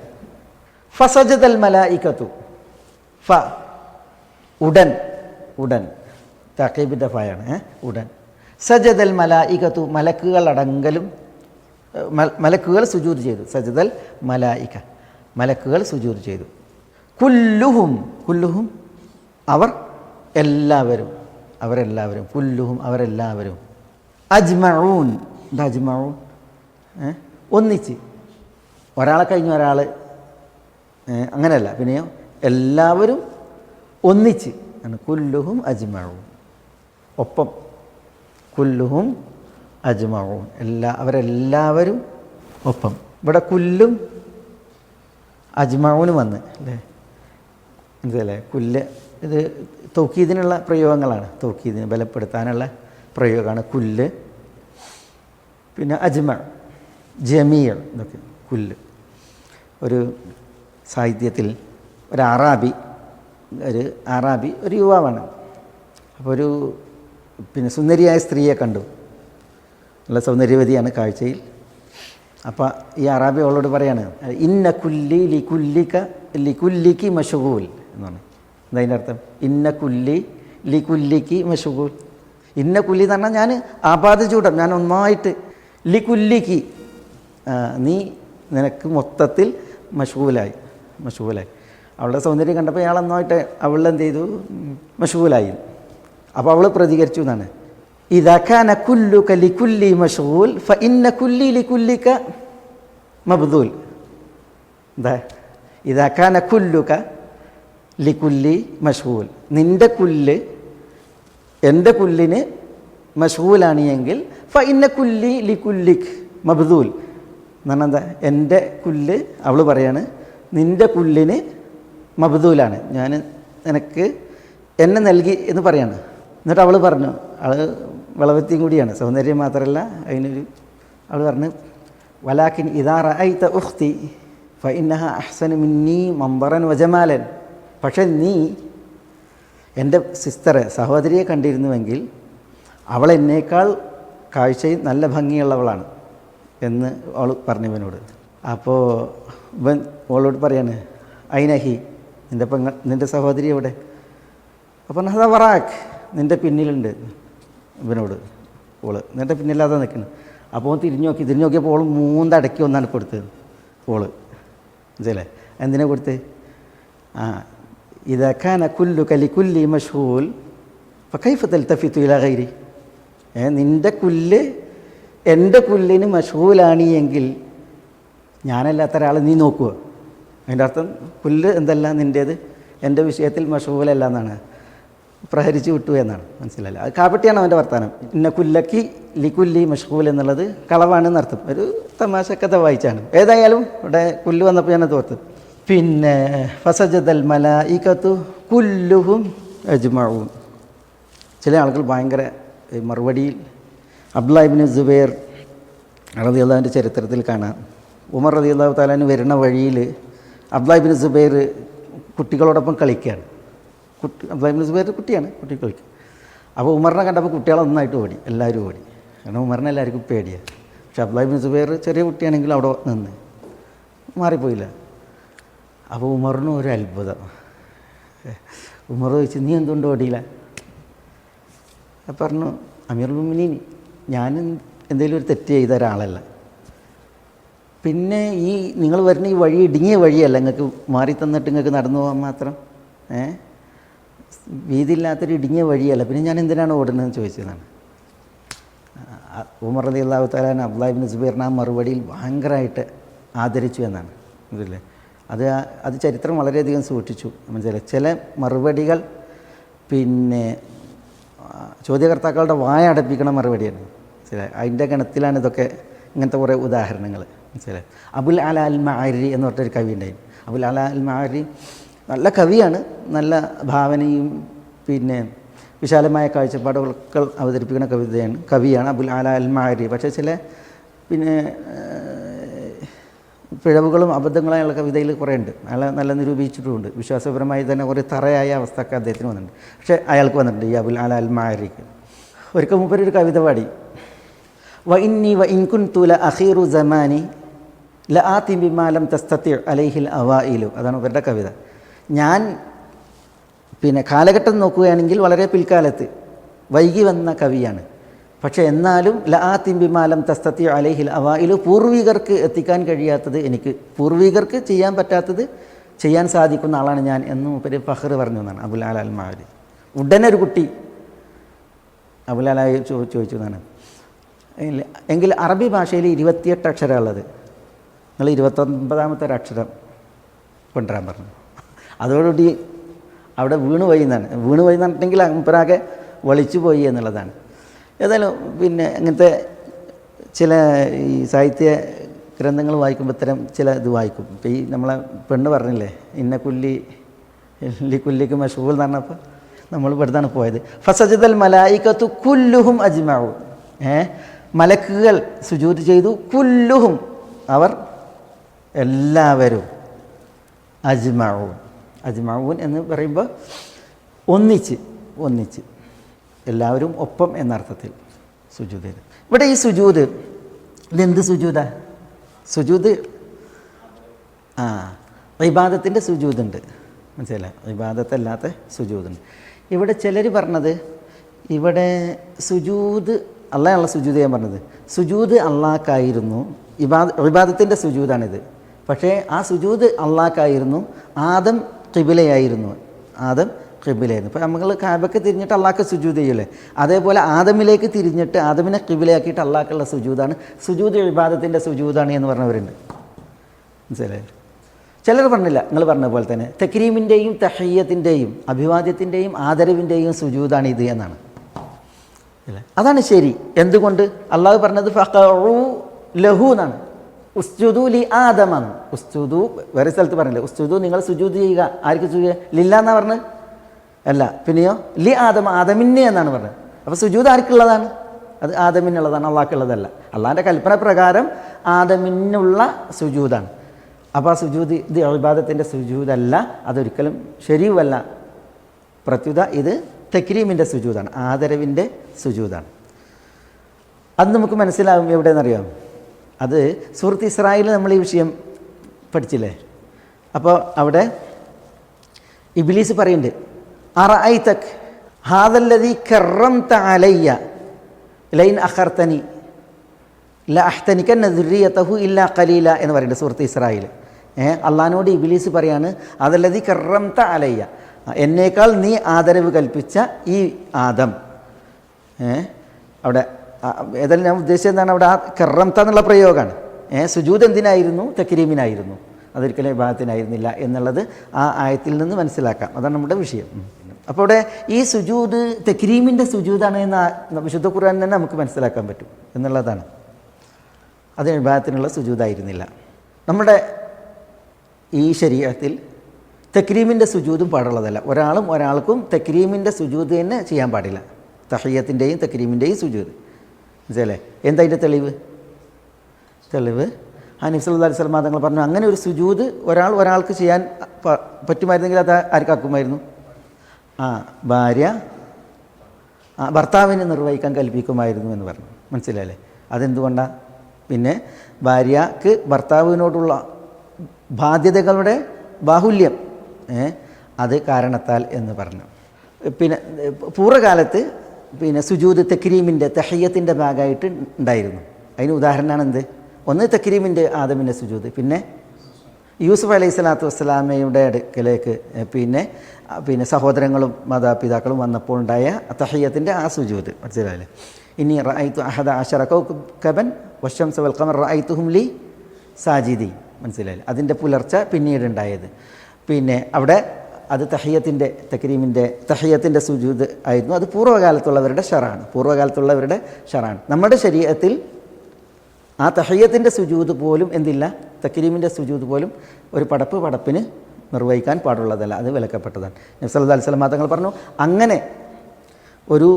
ഫസജദൽ മലായികത്തു, ഉടൻ തഖീബിൻ്റെ ഫയാണ് ഉടൻ. സജദൽ മലായികത്തു മലക്കുകൾ സുജൂദ് ചെയ്തു. സജദൽ മലായിക മലക്കുകൾ സുജൂദ് ചെയ്തു. കുല്ലുഹും അവരെല്ലാവരും കുല്ലുഹും അവരെല്ലാവരും. അജ്മഊൻ അജ്മഊൻ ഒന്നിച്ച്, ഒരാളെ കഴിഞ്ഞ് ഒരാൾ അങ്ങനെയല്ല, പിന്നെയോ എല്ലാവരും ഒന്നിച്ച്. കുല്ലുഹും അജ്മഊൻ, ഒപ്പം. കുല്ലുഹും അജ്മഊൻ അവരെല്ലാവരും ഒപ്പം. ഇവിടെ കുല്ലും അജ്മഊനും വന്ന് അല്ലേ, എന്തല്ലേ കുല്ല്. ഇത് തൗക്കീദിനുള്ള പ്രയോഗങ്ങളാണ്, തൗക്കീദിന് ബലപ്പെടുത്താനുള്ള പ്രയോഗമാണ് കുല്ല്. പിന്നെ അജ്മ, ജമീഅ, ഇതൊക്കെ കുല്ല്. ഒരു സാഹിത്യത്തിൽ ഒരു അറാബി ഒരു യുവാവാണ്. അപ്പോൾ പിന്നെ സുന്ദരിയായ സ്ത്രീയെ കണ്ടു, നല്ല സൗന്ദര്യവതിയാണ് കാഴ്ചയിൽ. അപ്പോൾ ഈ അറാബി അവളോട് പറയാണ്, ഇന്ന കുല്ലി ലികുല്ലിക്ക് മശ്ഗൂൽ എന്നാണ്. എന്താ അതിൻ്റെ അർത്ഥം? ഇന്ന കുല്ലി ലികുല്ലിക്ക് മശ്ഗൂൽ. ഇന്ന കുല്ലി എന്ന് പറഞ്ഞാൽ ഞാൻ ആപാദചൂടം, ഞാൻ ഒന്നായിട്ട്. ലികുല്ലിക്ക് നിനക്ക് മൊത്തത്തിൽ മശ്ഗൂലായി. അവളുടെ സൗന്ദര്യം കണ്ടപ്പോൾ ഇയാൾ ഒന്നായിട്ട് അവളെന്ത് ചെയ്തു? മശ്ഗൂലായി. അപ്പോൾ അവൾ പ്രതികരിച്ചു എന്നാണ്, ഇദാ കാന കുല്ലുക ലികുല്ലി മശ്ഗൂൽ ഫഇന്ന കുല്ലി ലികുല്ലിക മബ്ദൂൽ. എന്താ? ഇദാ കാന കുല്ലുക ലികുല്ലി മശ്ഗൂൽ, നിൻ്റെ കുല്ല് എൻ്റെ കുല്ലിന് മശ്ഗൂലാണ് എങ്കിൽ ഫഇന്ന കുല്ലി ലികുല്ലിക് മബ്ദൂൽ എന്ന് പറഞ്ഞാൽ എന്താ? എൻ്റെ കുല്ല്, അവൾ പറയാണ്, നിൻ്റെ കുല്ലിന് മബ്ദൂലാണ്, ഞാൻ നിനക്ക് എന്നെ നൽകി എന്ന് പറയാണ്. എന്നിട്ട് അവൾ പറഞ്ഞു, അവൾ വളവത്തിയും കൂടിയാണ്, സൗന്ദര്യം മാത്രമല്ല അവൾ പറഞ്ഞു, വലാക്കിൻ ഇദാ റഅയ്ത ഉഖ്തി ഫഇന്നഹ അഹ്സനു മിന്നി മൻദറൻ വജമാലൻ. പക്ഷേ നീ എൻ്റെ സിസ്റ്ററെ, സഹോദരിയെ കണ്ടിരുന്നുവെങ്കിൽ അവൾ എന്നേക്കാൾ കാഴ്ചയും നല്ല ഭംഗിയുള്ളവളാണ് എന്ന് അവൾ പറഞ്ഞു ഇവനോട്. അപ്പോൾ ഇവൻ അവളോട് പറയാണ്, ഐനഹി, നിൻ്റെ സഹോദരി എവിടെ? അപ്പോൾ ഹദ വറാഖ്, നിൻ്റെ പിന്നിലുണ്ട് ഇവനോട്. നിൻ്റെ പിന്നില്ലാതെ നിൽക്കുന്നു. അപ്പോൾ തിരിഞ്ഞു നോക്കിയപ്പോൾ ഓൾ മൂന്നടക്കി ഒന്നാണ് കൊടുത്തത്. മനസ്സിലേ എന്തിനാ കൊടുത്ത്? ഇദാ കാന കുല്ലുക ലികുല്ലി മശ്ഗൂൽ ഫകൈഫ തൽതഫിതു ഇലാ ഗൈരി. നിൻ്റെ കുല്ല് എൻ്റെ കുല്ലിന് മശ്ഗൂലാണ് എങ്കിൽ ഞാനല്ലാത്ത ഒരാൾ നീ നോക്കുക. അതിൻ്റെ അർത്ഥം പുല്ല് എന്തല്ല നിൻ്റേത്, എൻ്റെ വിഷയത്തിൽ മശ്ഗൂലല്ല എന്നാണ്, പ്രഹരിച്ച് വിട്ടു എന്നാണ്. മനസ്സിലായില്ല? അത് കാപ്പട്ടിയാണ് അവൻ്റെ വർത്തമാനം. ഇന്ന കുല്ലക്കി ലികുല്ലി മശ്ഗൂൽ എന്നുള്ളത് കളവാണെന്ന് അർത്ഥം. ഒരു തമാശക്കഥ വായിച്ചാണ്. ഏതായാലും ഇവിടെ കുല്ല് വന്നപ്പോൾ ഞാനത് ഓർത്ത്. പിന്നെ ഫസജദൽ മലായികത്തു കുല്ലുഹും അജ്മഊൻ. ചില ആളുകൾ ഭയങ്കര മറുപടിയിൽ അബ്ദുല്ലാഹ് ഇബ്നു സുബൈർ റളിയല്ലാഹുവിൻ്റെ ചരിത്രത്തിൽ കാണാം. ഉമർ റളിയല്ലാഹു തആലാന് വരുന്ന വഴിയിൽ അബ്ദുല്ലാഹ് ഇബ്നു സുബൈർ കുട്ടികളോടൊപ്പം കളിക്കുകയാണ്. അബ്ദുല്ലാഹ് ഇബ്നു സുബൈർ കുട്ടിയാണ്, കുട്ടി കളിക്കും. അപ്പോൾ ഉമറിനെ കണ്ടപ്പോൾ കുട്ടികളൊന്നായിട്ട് ഓടി, എല്ലാവരും ഓടി. കാരണം ഉമറിനെ എല്ലാവർക്കും പേടിയാണ്. പക്ഷെ അബ്ദുല്ലാഹ് ഇബ്നു സുബൈർ ചെറിയ കുട്ടിയാണെങ്കിലും അവിടെ നിന്ന് മാറിപ്പോയില്ല. അപ്പോൾ ഉമറിനും ഒരു അത്ഭുതം. ഉമർ ചോദിച്ചു, നീ എന്തുകൊണ്ട് ഓടിയില്ല? അപ്പം പറഞ്ഞു, അമീറുൽ മുഅ്മിനീൻ, ഞാൻ എന്തെങ്കിലും ഒരു തെറ്റ് ചെയ്ത ഒരാളല്ല. പിന്നെ ഈ നിങ്ങൾ വരുന്ന ഈ വഴി ഇടുങ്ങിയ വഴിയല്ല, നിങ്ങൾക്ക് മാറി തന്നിട്ട് നിങ്ങൾക്ക് നടന്നു പോകാൻ മാത്രം വീതിയില്ലാത്തൊരു ഇടുങ്ങിയ വഴിയല്ല, പിന്നെ ഞാൻ എന്തിനാണ് ഓടുന്നതെന്ന് ചോദിച്ചതാണ്. ഉമർ റളിയല്ലാഹു തആല അബ്ദുല്ലാഹി ഇബ്നു സുബൈറിന് ആ മറുപടിയിൽ ഭയങ്കരമായിട്ട് ആദരിച്ചു എന്നാണ്. ഇതില്ലേ അത് ചരിത്രം വളരെയധികം സൂക്ഷിച്ചു. മനസ്സിലായി, ചില മറുപടികൾ പിന്നെ ചോദ്യകർത്താക്കളുടെ വായ അടപ്പിക്കണ മറുപടിയാണ്. മനസ്സിലായി, അതിൻ്റെ ഗണത്തിലാണ് ഇതൊക്കെ, ഇങ്ങനത്തെ കുറേ ഉദാഹരണങ്ങൾ. മനസ്സിലായി, അബുൽ അല അൽ മഅരി എന്ന് പറഞ്ഞൊരു കവി ഉണ്ടായിരുന്നു. അബുൽ അല അൽ മഅരി നല്ല കവിയാണ്, നല്ല ഭാവനയും പിന്നെ വിശാലമായ കാഴ്ചപ്പാടുകളൊക്കെ അവതരിപ്പിക്കുന്ന കവിയാണ് അബുൽ അല അൽ മഅരി. പക്ഷേ ചില പിന്നെ പിഴവുകളും അബദ്ധങ്ങളായുള്ള കവിതയിൽ കുറേ ഉണ്ട്. അയാൾ നല്ല നിരൂപിച്ചിട്ടുമുണ്ട്. വിശ്വാസപരമായി തന്നെ കുറേ തറയായ അവസ്ഥയൊക്കെ അദ്ദേഹത്തിന് വന്നിട്ടുണ്ട്. പക്ഷേ അയാൾക്ക് വന്നിട്ടുണ്ട്, ഈ അബുൽ അല അൽ മഅരിക്ക്. ഒരിക്കൽ മുമ്പ് ഒരു കവിത പാടി, വ ഇന്നി വ ഇൻ കുൻതു ല അഖീറു സമാനി ല ആതി ബിമാ ലം തസ്തതി അലൈഹിൽ അവൈലു. അതാണ് ഇവരുടെ കവിത. ഞാൻ പിന്നെ കാലഘട്ടം നോക്കുകയാണെങ്കിൽ വളരെ പിൽക്കാലത്ത് വൈകി വന്ന കവിയാണ്. പക്ഷേ എന്നാലും ല ആതി ബിമാ ലം തസ്തതി അലൈഹിൽ അവൈലു, പൂർവികർക്ക് എത്തിക്കാൻ കഴിയാത്തത് എനിക്ക്, പൂർവികർക്ക് ചെയ്യാൻ പറ്റാത്തത് ചെയ്യാൻ സാധിക്കുന്ന ആളാണ് ഞാൻ എന്നും ഒരു ഫഖർ പറഞ്ഞു എന്നാണ് അബുൽ അല അൽ മഅരി. ഉടനെ ഒരു കുട്ടി അബുൽ അല ചോദിച്ചു എന്നാണ്, എങ്കിൽ അറബി ഭാഷയിൽ 28 അക്ഷരമുള്ളത്, നിങ്ങൾ 29ാമത്തെ ഒരു അക്ഷരം കൊണ്ടുവരാൻ പറഞ്ഞു. അതോടുകൂടി അവിടെ വീണുപോയി എന്നാണ്. വീണുപോയി എന്ന് പറഞ്ഞിട്ടുണ്ടെങ്കിൽ അമ്പരാകെ വളിച്ചു പോയി എന്നുള്ളതാണ്. ഏതായാലും പിന്നെ അങ്ങനത്തെ ചില ഈ സാഹിത്യ ഗ്രന്ഥങ്ങൾ വായിക്കുമ്പോൾ ഇത്തരം ചില ഇത് വായിക്കും. ഇപ്പോൾ ഈ നമ്മളെ പെണ്ണ് പറഞ്ഞില്ലേ, ഇന്ന കുല്ലിക്ക് മഷ്ഗൂൽ എന്ന് പറഞ്ഞപ്പോൾ നമ്മൾ ഇവിടുന്നാണ് പോയത്. ഫസജദൽ മലായികത്തു കുല്ലുഹും അജ്മഊ, മലക്കുകൾ സുജൂദ് ചെയ്തു. കുല്ലുഹും, അവർ എല്ലാവരും. അജ്മഊൻ എന്ന് പറയുമ്പോൾ ഒന്നിച്ച് എല്ലാവരും ഒപ്പം എന്നർത്ഥത്തിൽ സുജൂദ് ചെയ്തു. ഇവിടെ ഈ സുജൂദ് ഇതെന്ത് സുജൂദാ? സുജൂദ് ഇബാദത്തിൻ്റെ സുജൂദുണ്ട്. മനസ്സിലായി, ഇബാദത്തല്ലാത്ത സുജൂദുണ്ട്. ഇവിടെ ചിലർ പറഞ്ഞത് ഇവിടെ സുജൂദ് അള്ളാഹുള്ള സുജൂദ് ചെയ്യാൻ പറഞ്ഞത്, സുജൂദ് അള്ളാഹ്ക്കായിരുന്നു, ഇബാദത്തിൻ്റെ സുജൂദാണിത്. പക്ഷേ ആ സുജൂദ് അള്ളാഹ്ക്കായിരുന്നു, ആദം ഖിബിലയായിരുന്നു. ഇപ്പോൾ നമ്മൾ കാബയ്ക്ക് തിരിഞ്ഞിട്ട് അള്ളാഹ്ക്ക് സുജൂദ് ചെയ്യൂലേ, അതേപോലെ ആദമിലേക്ക് തിരിഞ്ഞിട്ട് ആദമിനെ ഖിബിലയാക്കിയിട്ട് അള്ളാഹ്ക്കുള്ള സുജൂദാണ്. സുജൂദ് ഇബാദത്തിൻ്റെ സുജൂദാണ് എന്ന് പറഞ്ഞവരുണ്ട്. മനസ്സിലായി, ചിലർ പറഞ്ഞില്ല, നിങ്ങൾ പറഞ്ഞ പോലെ തന്നെ തക്രീമിൻ്റെയും തഹയ്യത്തിൻ്റെയും അഭിവാദ്യത്തിൻ്റെയും ആദരവിൻ്റെയും സുജൂദാണ് ഇത് എന്നാണ്. അതാണ് ശരി. എന്തുകൊണ്ട്? അള്ളാഹു പറഞ്ഞത് ഫഖഉ ലഹു എന്നാണ്, ഉസ്ജുദു ലി ആദമാണ്. ഉസ്ജുദു വേറെ സ്ഥലത്ത് പറഞ്ഞില്ലേ, ഉസ്ജുദു നിങ്ങൾ സുജൂദ് ചെയ്യുക. ആർക്ക് സുജൂദ്? ലില്ല എന്നാ പറഞ്ഞത്? അല്ല, പിന്നെയോ ലി ആദമ, ആദമിന്നെ എന്നാണ് പറഞ്ഞത്. അപ്പോൾ സുജൂദ് ആർക്കുള്ളതാണ്? അത് ആദമിനുള്ളതാണ്, അള്ളാഹ്ക്കുള്ളതല്ല. അള്ളാഹിൻ്റെ കൽപ്പന പ്രകാരം ആദമിനുള്ള സുജൂദാണ്. അപ്പോൾ ആ സുജൂദ് ഇത് ഇബാദത്തിൻ്റെ സുജൂദല്ല, അതൊരിക്കലും ശരിയുമല്ല. പ്രത്യുത ഇത് തക്രീമിൻ്റെ സുജൂദാണ്, ആദരവിൻ്റെ സുജൂദാണ്. അത് നമുക്ക് മനസ്സിലാവും എവിടെയെന്നറിയാം. അത് സൂറത്ത് ഇസ്രായിൽ നമ്മൾ ഈ വിഷയം പഠിച്ചില്ലേ. അപ്പോൾ അവിടെ ഇബ്ലീസ് പറയുന്നുണ്ട്, അറഅയ്തക് ഹാദല്ലദീ കറംത അലയ്യ ലൈൻ അഖർതനി ലഅഹ്തനികന്ന ദുർരിയതഹു ഇല്ലാ ഖലീല എന്ന് പറയുന്നുണ്ട് സൂറത്ത് ഇസ്രായിൽ. അള്ളാഹിനോട് ഇബ്ലീസ് പറയാണ്, അതല്ലദീ കറംത അലയ്യ, എന്നേക്കാൾ നീ ആദരവ് കൽപ്പിച്ച ഈ ആദം. അവിടെ ഏതായാലും ഞാൻ ഉദ്ദേശിച്ചത് എന്താണ്, അവിടെ ആ കറംത എന്നുള്ള പ്രയോഗമാണ്. സുജൂദ് എന്തിനായിരുന്നു? തക്രീമിനായിരുന്നു, അതൊരിക്കലും ഇബാദത്തിനായിരുന്നില്ല എന്നുള്ളത് ആ ആയത്തിൽ നിന്ന് മനസ്സിലാക്കാം. അതാണ് നമ്മുടെ വിഷയം. അപ്പോൾ അവിടെ ഈ സുജൂദ് തക്രീമിൻ്റെ സുജൂദാണ് എന്ന് വിശുദ്ധ ഖുർആൻ തന്നെ നമുക്ക് മനസ്സിലാക്കാൻ പറ്റും എന്നുള്ളതാണ്. അത് ഇബാദത്തിനുള്ള സുജൂദായിരുന്നില്ല. നമ്മുടെ ഈ ശരീഅത്തിൽ തക്രീമിൻ്റെ സുജൂദും പാടുള്ളതല്ല. ഒരാൾക്കും തക്രീമിൻ്റെ സുജൂദ് തന്നെ ചെയ്യാൻ പാടില്ല. തഹയ്യത്തിൻ്റെയും തക്രീമിൻ്റെയും സുജൂദ്. മനസ്സിലല്ലേ? എന്താ അതിൻ്റെ തെളിവ്? നബി സല്ലല്ലാഹു അലൈഹി വസല്ലം തങ്ങൾ പറഞ്ഞു, അങ്ങനെ ഒരു സുജൂദ് ഒരാൾക്ക് ചെയ്യാൻ പറ്റുമായിരുന്നെങ്കിൽ അത് ആർക്കാക്കുമായിരുന്നു? ഭാര്യ ഭർത്താവിന് നിർവഹിക്കാൻ കൽപ്പിക്കുമായിരുന്നു എന്ന് പറഞ്ഞു. മനസ്സിലല്ലേ? അതെന്തുകൊണ്ടാണ്? പിന്നെ ഭാര്യക്ക് ഭർത്താവിനോടുള്ള ബാധ്യതകളുടെ ബാഹുല്യം അത് കാരണത്താൽ എന്ന് പറഞ്ഞു. പിന്നെ പൂർവ്വകാലത്ത് പിന്നെ സുജൂദ് തക്രീമിൻ്റെ തഹിയ്യത്തിൻ്റെ ഭാഗമായിട്ട് ഉണ്ടായിരുന്നു. അതിന് ഉദാഹരണമാണ് എന്ത്? ഒന്ന് തക്രീമിൻ്റെ ആദമിൻ്റെ സുജൂദ്, പിന്നെ യൂസുഫ് അലൈഹി സ്വലാത്തു വസ്സലാമയുടെ അടുക്കലേക്ക് പിന്നെ സഹോദരങ്ങളും മാതാപിതാക്കളും വന്നപ്പോൾ ഉണ്ടായ തഹിയ്യത്തിൻ്റെ ആ സുജൂദ്. മനസ്സിലായില്ലേ? ഇനി റഅയ്തു അഹദ അശറ കൗകബൻ വശംസ വൽ ഖമർ റഅയ്തുഹും ലി സാജിദീൻ. മനസ്സിലായില്ലേ? അതിൻ്റെ പുലർച്ച പിന്നീട് ഉണ്ടായത്. പിന്നെ അവിടെ അത് തഹിയ്യത്തിൻ്റെ തഹിയ്യത്തിൻ്റെ സുജൂദ് ആയിരുന്നു. അത് പൂർവ്വകാലത്തുള്ളവരുടെ ഷറാണ്. നമ്മുടെ ശരീഅത്തിൽ ആ തഹിയ്യത്തിൻ്റെ സുജൂദ് പോലും എന്തില്ല, തക്രീമിൻ്റെ സുജൂദ് പോലും ഒരു പടപ്പിന് നിർവഹിക്കാൻ പാടുള്ളതല്ല, അത് വിലക്കപ്പെട്ടതാണ്. നബി സല്ലല്ലാഹു അലൈഹി വസല്ലം തങ്ങൾ പറഞ്ഞു, അങ്ങനെ ഒരു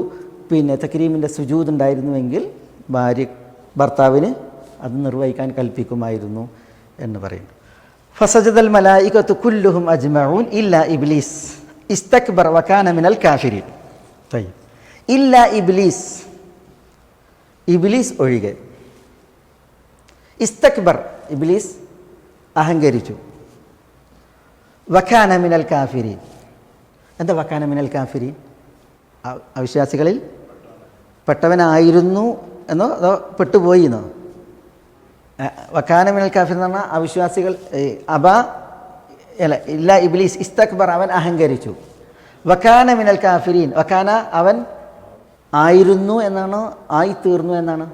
തക്രീമിൻ്റെ സുജൂദ് ഉണ്ടായിരുന്നുവെങ്കിൽ ഭർത്താവിന് അത് നിർവഹിക്കാൻ കൽപ്പിക്കുമായിരുന്നു എന്ന് പറയുന്നു. ഫസജദൽ മലായികത്തു കുല്ലുഹും അജ്മഊൻ ഇല്ലാ ഇബ്ലീസ് ഇസ്തക്ബർ വകാന മിനൽ കാഫിരീൻ. ഇല്ലാ ഇബ്ലീസ് ഒഴികെ. ഇസ്തക്ബർ, ഇബ്ലീസ് അഹങ്കരിച്ചു. വകാന മിനൽ കാഫിരീൻ. എന്താ വകാന മിനൽ കാഫിരീൻ? അവിശ്വാസികളിൽ പെട്ടവനായിരുന്നു എന്നോ അതോ പെട്ടുപോയി എന്നോ? വകാന മിനൽ കാഫിർ എന്ന് പറഞ്ഞാൽ അവിശ്വാസികൾ. ഇല്ല ഇബ്ലീസ് ഇസ്തക്ബർ, അവൻ അഹങ്കരിച്ചു. വകാന മിനൽ കാഫിരീൻ, വകാന അവൻ ആയിരുന്നു എന്നാണോ ആയിത്തീർന്നു എന്നാണ്?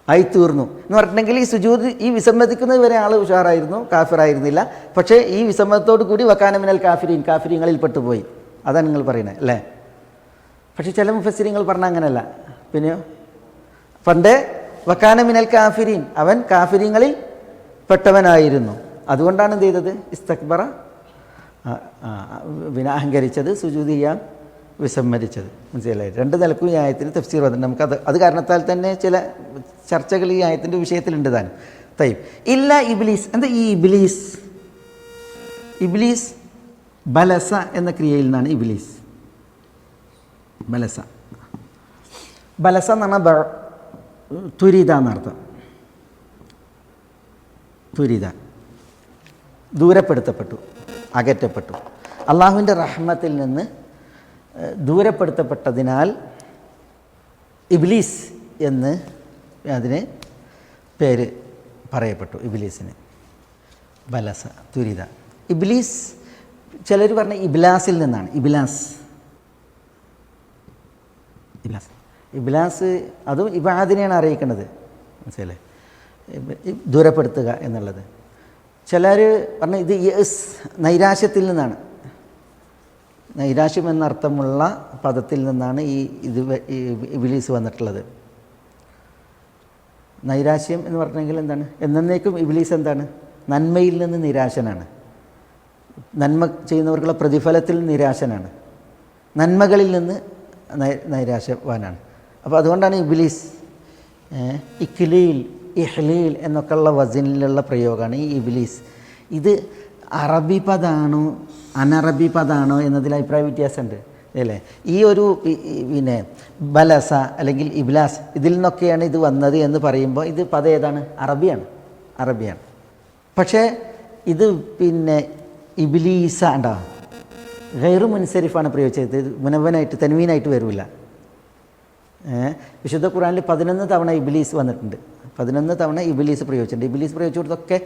ആയിത്തീർന്നു എന്ന് പറഞ്ഞിട്ടുണ്ടെങ്കിൽ ഈ സുജൂദ്, ഈ വിസമ്മതിക്കുന്നത് വരെ ആൾ ഉഷാറായിരുന്നു, കാഫിറായിരുന്നില്ല. പക്ഷേ ഈ വിസമ്മതത്തോടു കൂടി വകാന മിനൽ കാഫിരീൻ, കാഫിരീങ്ങളിൽ പെട്ടുപോയി. അതാണ് നിങ്ങൾ പറയുന്നത് അല്ലേ? പക്ഷേ ചില മുഫസ്സിരീങ്ങൾ പറഞ്ഞാൽ അങ്ങനെയല്ല. പിന്നെയോ പണ്ടേ വകാന മിനൽ കാഫിരീൻ, അവൻ കാഫിരീങ്ങളിൽ പെട്ടവനായിരുന്നു. അതുകൊണ്ടാണ് എന്ത് ചെയ്തത്? ഇസ്തക്ബറ, അഹങ്കരിച്ചത്, സുജൂദ് ചെയ്യാൻ വിസമ്മതിച്ചത്. മനസ്സിലായി? രണ്ട് നിലക്കും ഈ ആയത്തിന് തഫ്സീർ വന്നിട്ടുണ്ട്. അത് കാരണത്താൽ തന്നെ ചില ചർച്ചകൾ ഈ ആയത്തിൻ്റെ വിഷയത്തിലുണ്ട് താനും. തയ്യും ഇല്ല ഇബ്ലീസ്. എന്താ ഈ ഇബ്ലീസ് ബലസ എന്ന ക്രിയയിൽ നിന്നാണ് ഇബ്ലീസ്. ബലസ എന്ന് പറഞ്ഞാൽ തുരിത എന്നർത്ഥം. തുരിത, ദൂരപ്പെടുത്തപ്പെട്ടു, അകറ്റപ്പെട്ടു. അള്ളാഹുവിൻ്റെ റഹ്മത്തിൽ നിന്ന് ദൂരപ്പെടുത്തപ്പെട്ടതിനാൽ ഇബ്ലീസ് എന്ന് അതിന് പേര് പറയപ്പെട്ടു. ഇബ്ലീസിന് ബലസ, തുരിത. ഇബ്ലീസ് ചിലർ പറഞ്ഞ ഇബ്ലാസിൽ നിന്നാണ്. ഇബ്ലാസ് അതും ഇബാദിനെയാണ് അറിയിക്കുന്നത്. മനസ്സിലല്ലേ? ദൂരപ്പെടുത്തുക എന്നുള്ളത്. ചിലർ പറഞ്ഞ ഇത് നൈരാശ്യത്തിൽ നിന്നാണ്. നൈരാശ്യം എന്നർത്ഥമുള്ള പദത്തിൽ നിന്നാണ് ഇബ്ലീസ് വന്നിട്ടുള്ളത്. നൈരാശ്യം എന്ന് പറഞ്ഞെങ്കിൽ എന്താണ്? എന്നേക്കും ഇബ്ലീസ് എന്താണ്? നന്മയിൽ നിന്ന് നിരാശനാണ്. നന്മ ചെയ്യുന്നവർക്കുള്ള പ്രതിഫലത്തിൽ നിരാശനാണ്. നന്മകളിൽ നിന്ന് നൈരാശ്യവാനാണ്. അപ്പോൾ അതുകൊണ്ടാണ് ഇബ്ലീസ് ഇഖ്ലീൽ, ഇഹ്ലീൽ എന്നൊക്കെയുള്ള വസനിലുള്ള പ്രയോഗമാണ് ഈ ഇബ്ലീസ്. ഇത് അറബി പദമാണോ അനറബി പദമാണോ എന്നതിൽ അഭിപ്രായ വ്യത്യാസമുണ്ട് അല്ലേ? ഈ ഒരു ബലസ അല്ലെങ്കിൽ ഇബ്ലാസ് ഇതിൽ നിന്നൊക്കെയാണ് ഇത് വന്നത് എന്ന് പറയുമ്പോൾ ഇത് പദം ഏതാണ്? അറബിയാണ്. പക്ഷേ ഇത് ഇബ്ലീസ ഉണ്ടോ, ഗൈറു മുൻസരിഫാണ് പ്രയോഗിച്ചത്. മുനവനായിട്ട് തൻവീനായിട്ട് വരില്ല. വിശുദ്ധ ഖുർആനിൽ 11 തവണ ഇബ്ലീസ് വന്നിട്ടുണ്ട്. 11 തവണ ഇബ്ലീസ് പ്രയോഗിച്ചിട്ടുണ്ട്. ഇബ്ലീസ് പ്രയോഗിച്ചുകൊടുത്തൊക്കെ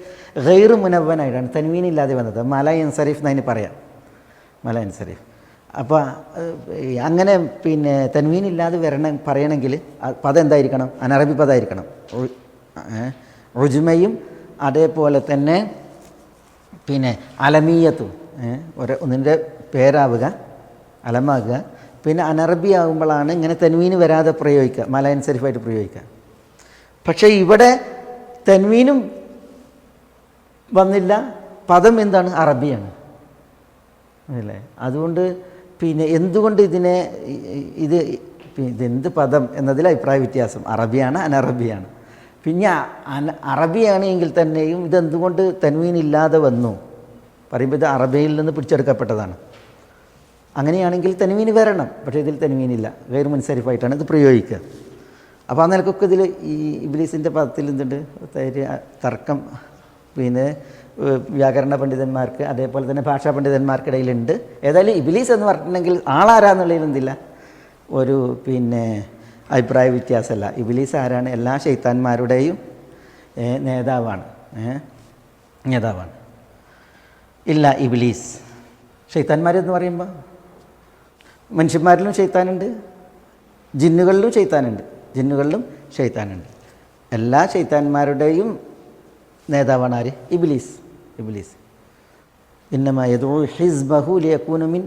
ഗൈറു മുനവനായിട്ടാണ്, തൻവീനില്ലാതെ വന്നത്. മല ഇൻസരിഫ് എന്നതിന് പറയാം, മല ഇൻസരിഫ്. അപ്പോൾ അങ്ങനെ തൻവീനില്ലാതെ പറയണമെങ്കിൽ പദം എന്തായിരിക്കണം? അനറബി പദമായിരിക്കണം. ഉജ്മയും അതേപോലെ തന്നെ അലമീയത്തും ഒന്നിൻ്റെ പേരാവുക, അലമാകുക. പിന്നെ അനറബി ആകുമ്പോഴാണ് ഇങ്ങനെ തൻവീന് വരാതെ പ്രയോഗിക്കുക, മല ഇൻസരിഫായിട്ട് പ്രയോഗിക്കുക. പക്ഷേ ഇവിടെ തൻവീനും വന്നില്ല, പദം എന്താണ്? അറബിയാണ് അല്ലേ? അതുകൊണ്ട് എന്തുകൊണ്ട് ഇതെന്ത് പദം എന്നതിൽ അഭിപ്രായ വ്യത്യാസം. അറബിയാണ് അനറബിയാണ്. പിന്നെ അറബിയാണ് എങ്കിൽ തന്നെയും ഇതെന്തുകൊണ്ട് തൻവീനില്ലാതെ വന്നു പറയുമ്പോൾ ഇത് അറബിയിൽ നിന്ന് പിടിച്ചെടുക്കപ്പെട്ടതാണ്. അങ്ങനെയാണെങ്കിൽ തൻവീന് വരണം, പക്ഷേ ഇതിൽ തൻവീനില്ല, ഗൈർ മുൻസരിഫായിട്ടാണ് ഇത് പ്രയോഗിക്കുക. അപ്പോൾ ആ നിലക്കൊക്കെ ഇതിൽ ഈ ഇബ്ലീസിൻ്റെ പദത്തിൽ എന്തുണ്ട്? തർക്കം വ്യാകരണ പണ്ഡിതന്മാർക്ക് അതേപോലെ തന്നെ ഭാഷാ പണ്ഡിതന്മാർക്കിടയിലുണ്ട്. ഏതായാലും ഇബ്ലീസ് എന്ന് പറഞ്ഞിട്ടുണ്ടെങ്കിൽ ആളാരാന്നുള്ളതിൽ എന്തില്ല, ഒരു അഭിപ്രായ വ്യത്യാസമല്ല. ഇബ്ലീസ് ആരാണ്? എല്ലാ ശൈത്താന്മാരുടെയും നേതാവാണ്. ഇല്ല ഇബ്ലീസ്. ശൈത്താന്മാരെന്ന് പറയുമ്പോൾ മനുഷ്യന്മാരിലും ശൈത്താനുണ്ട്, ജിന്നുകളിലും ശൈത്താനുണ്ട്. എല്ലാ ശൈത്താന്മാരുടെയും നേതാവാണ് ആര്? ഇബ്ലീസ്. ഇന്നമാ യദ്ഉ ഹിസ്ബഹു ലിയകൂന മിൻ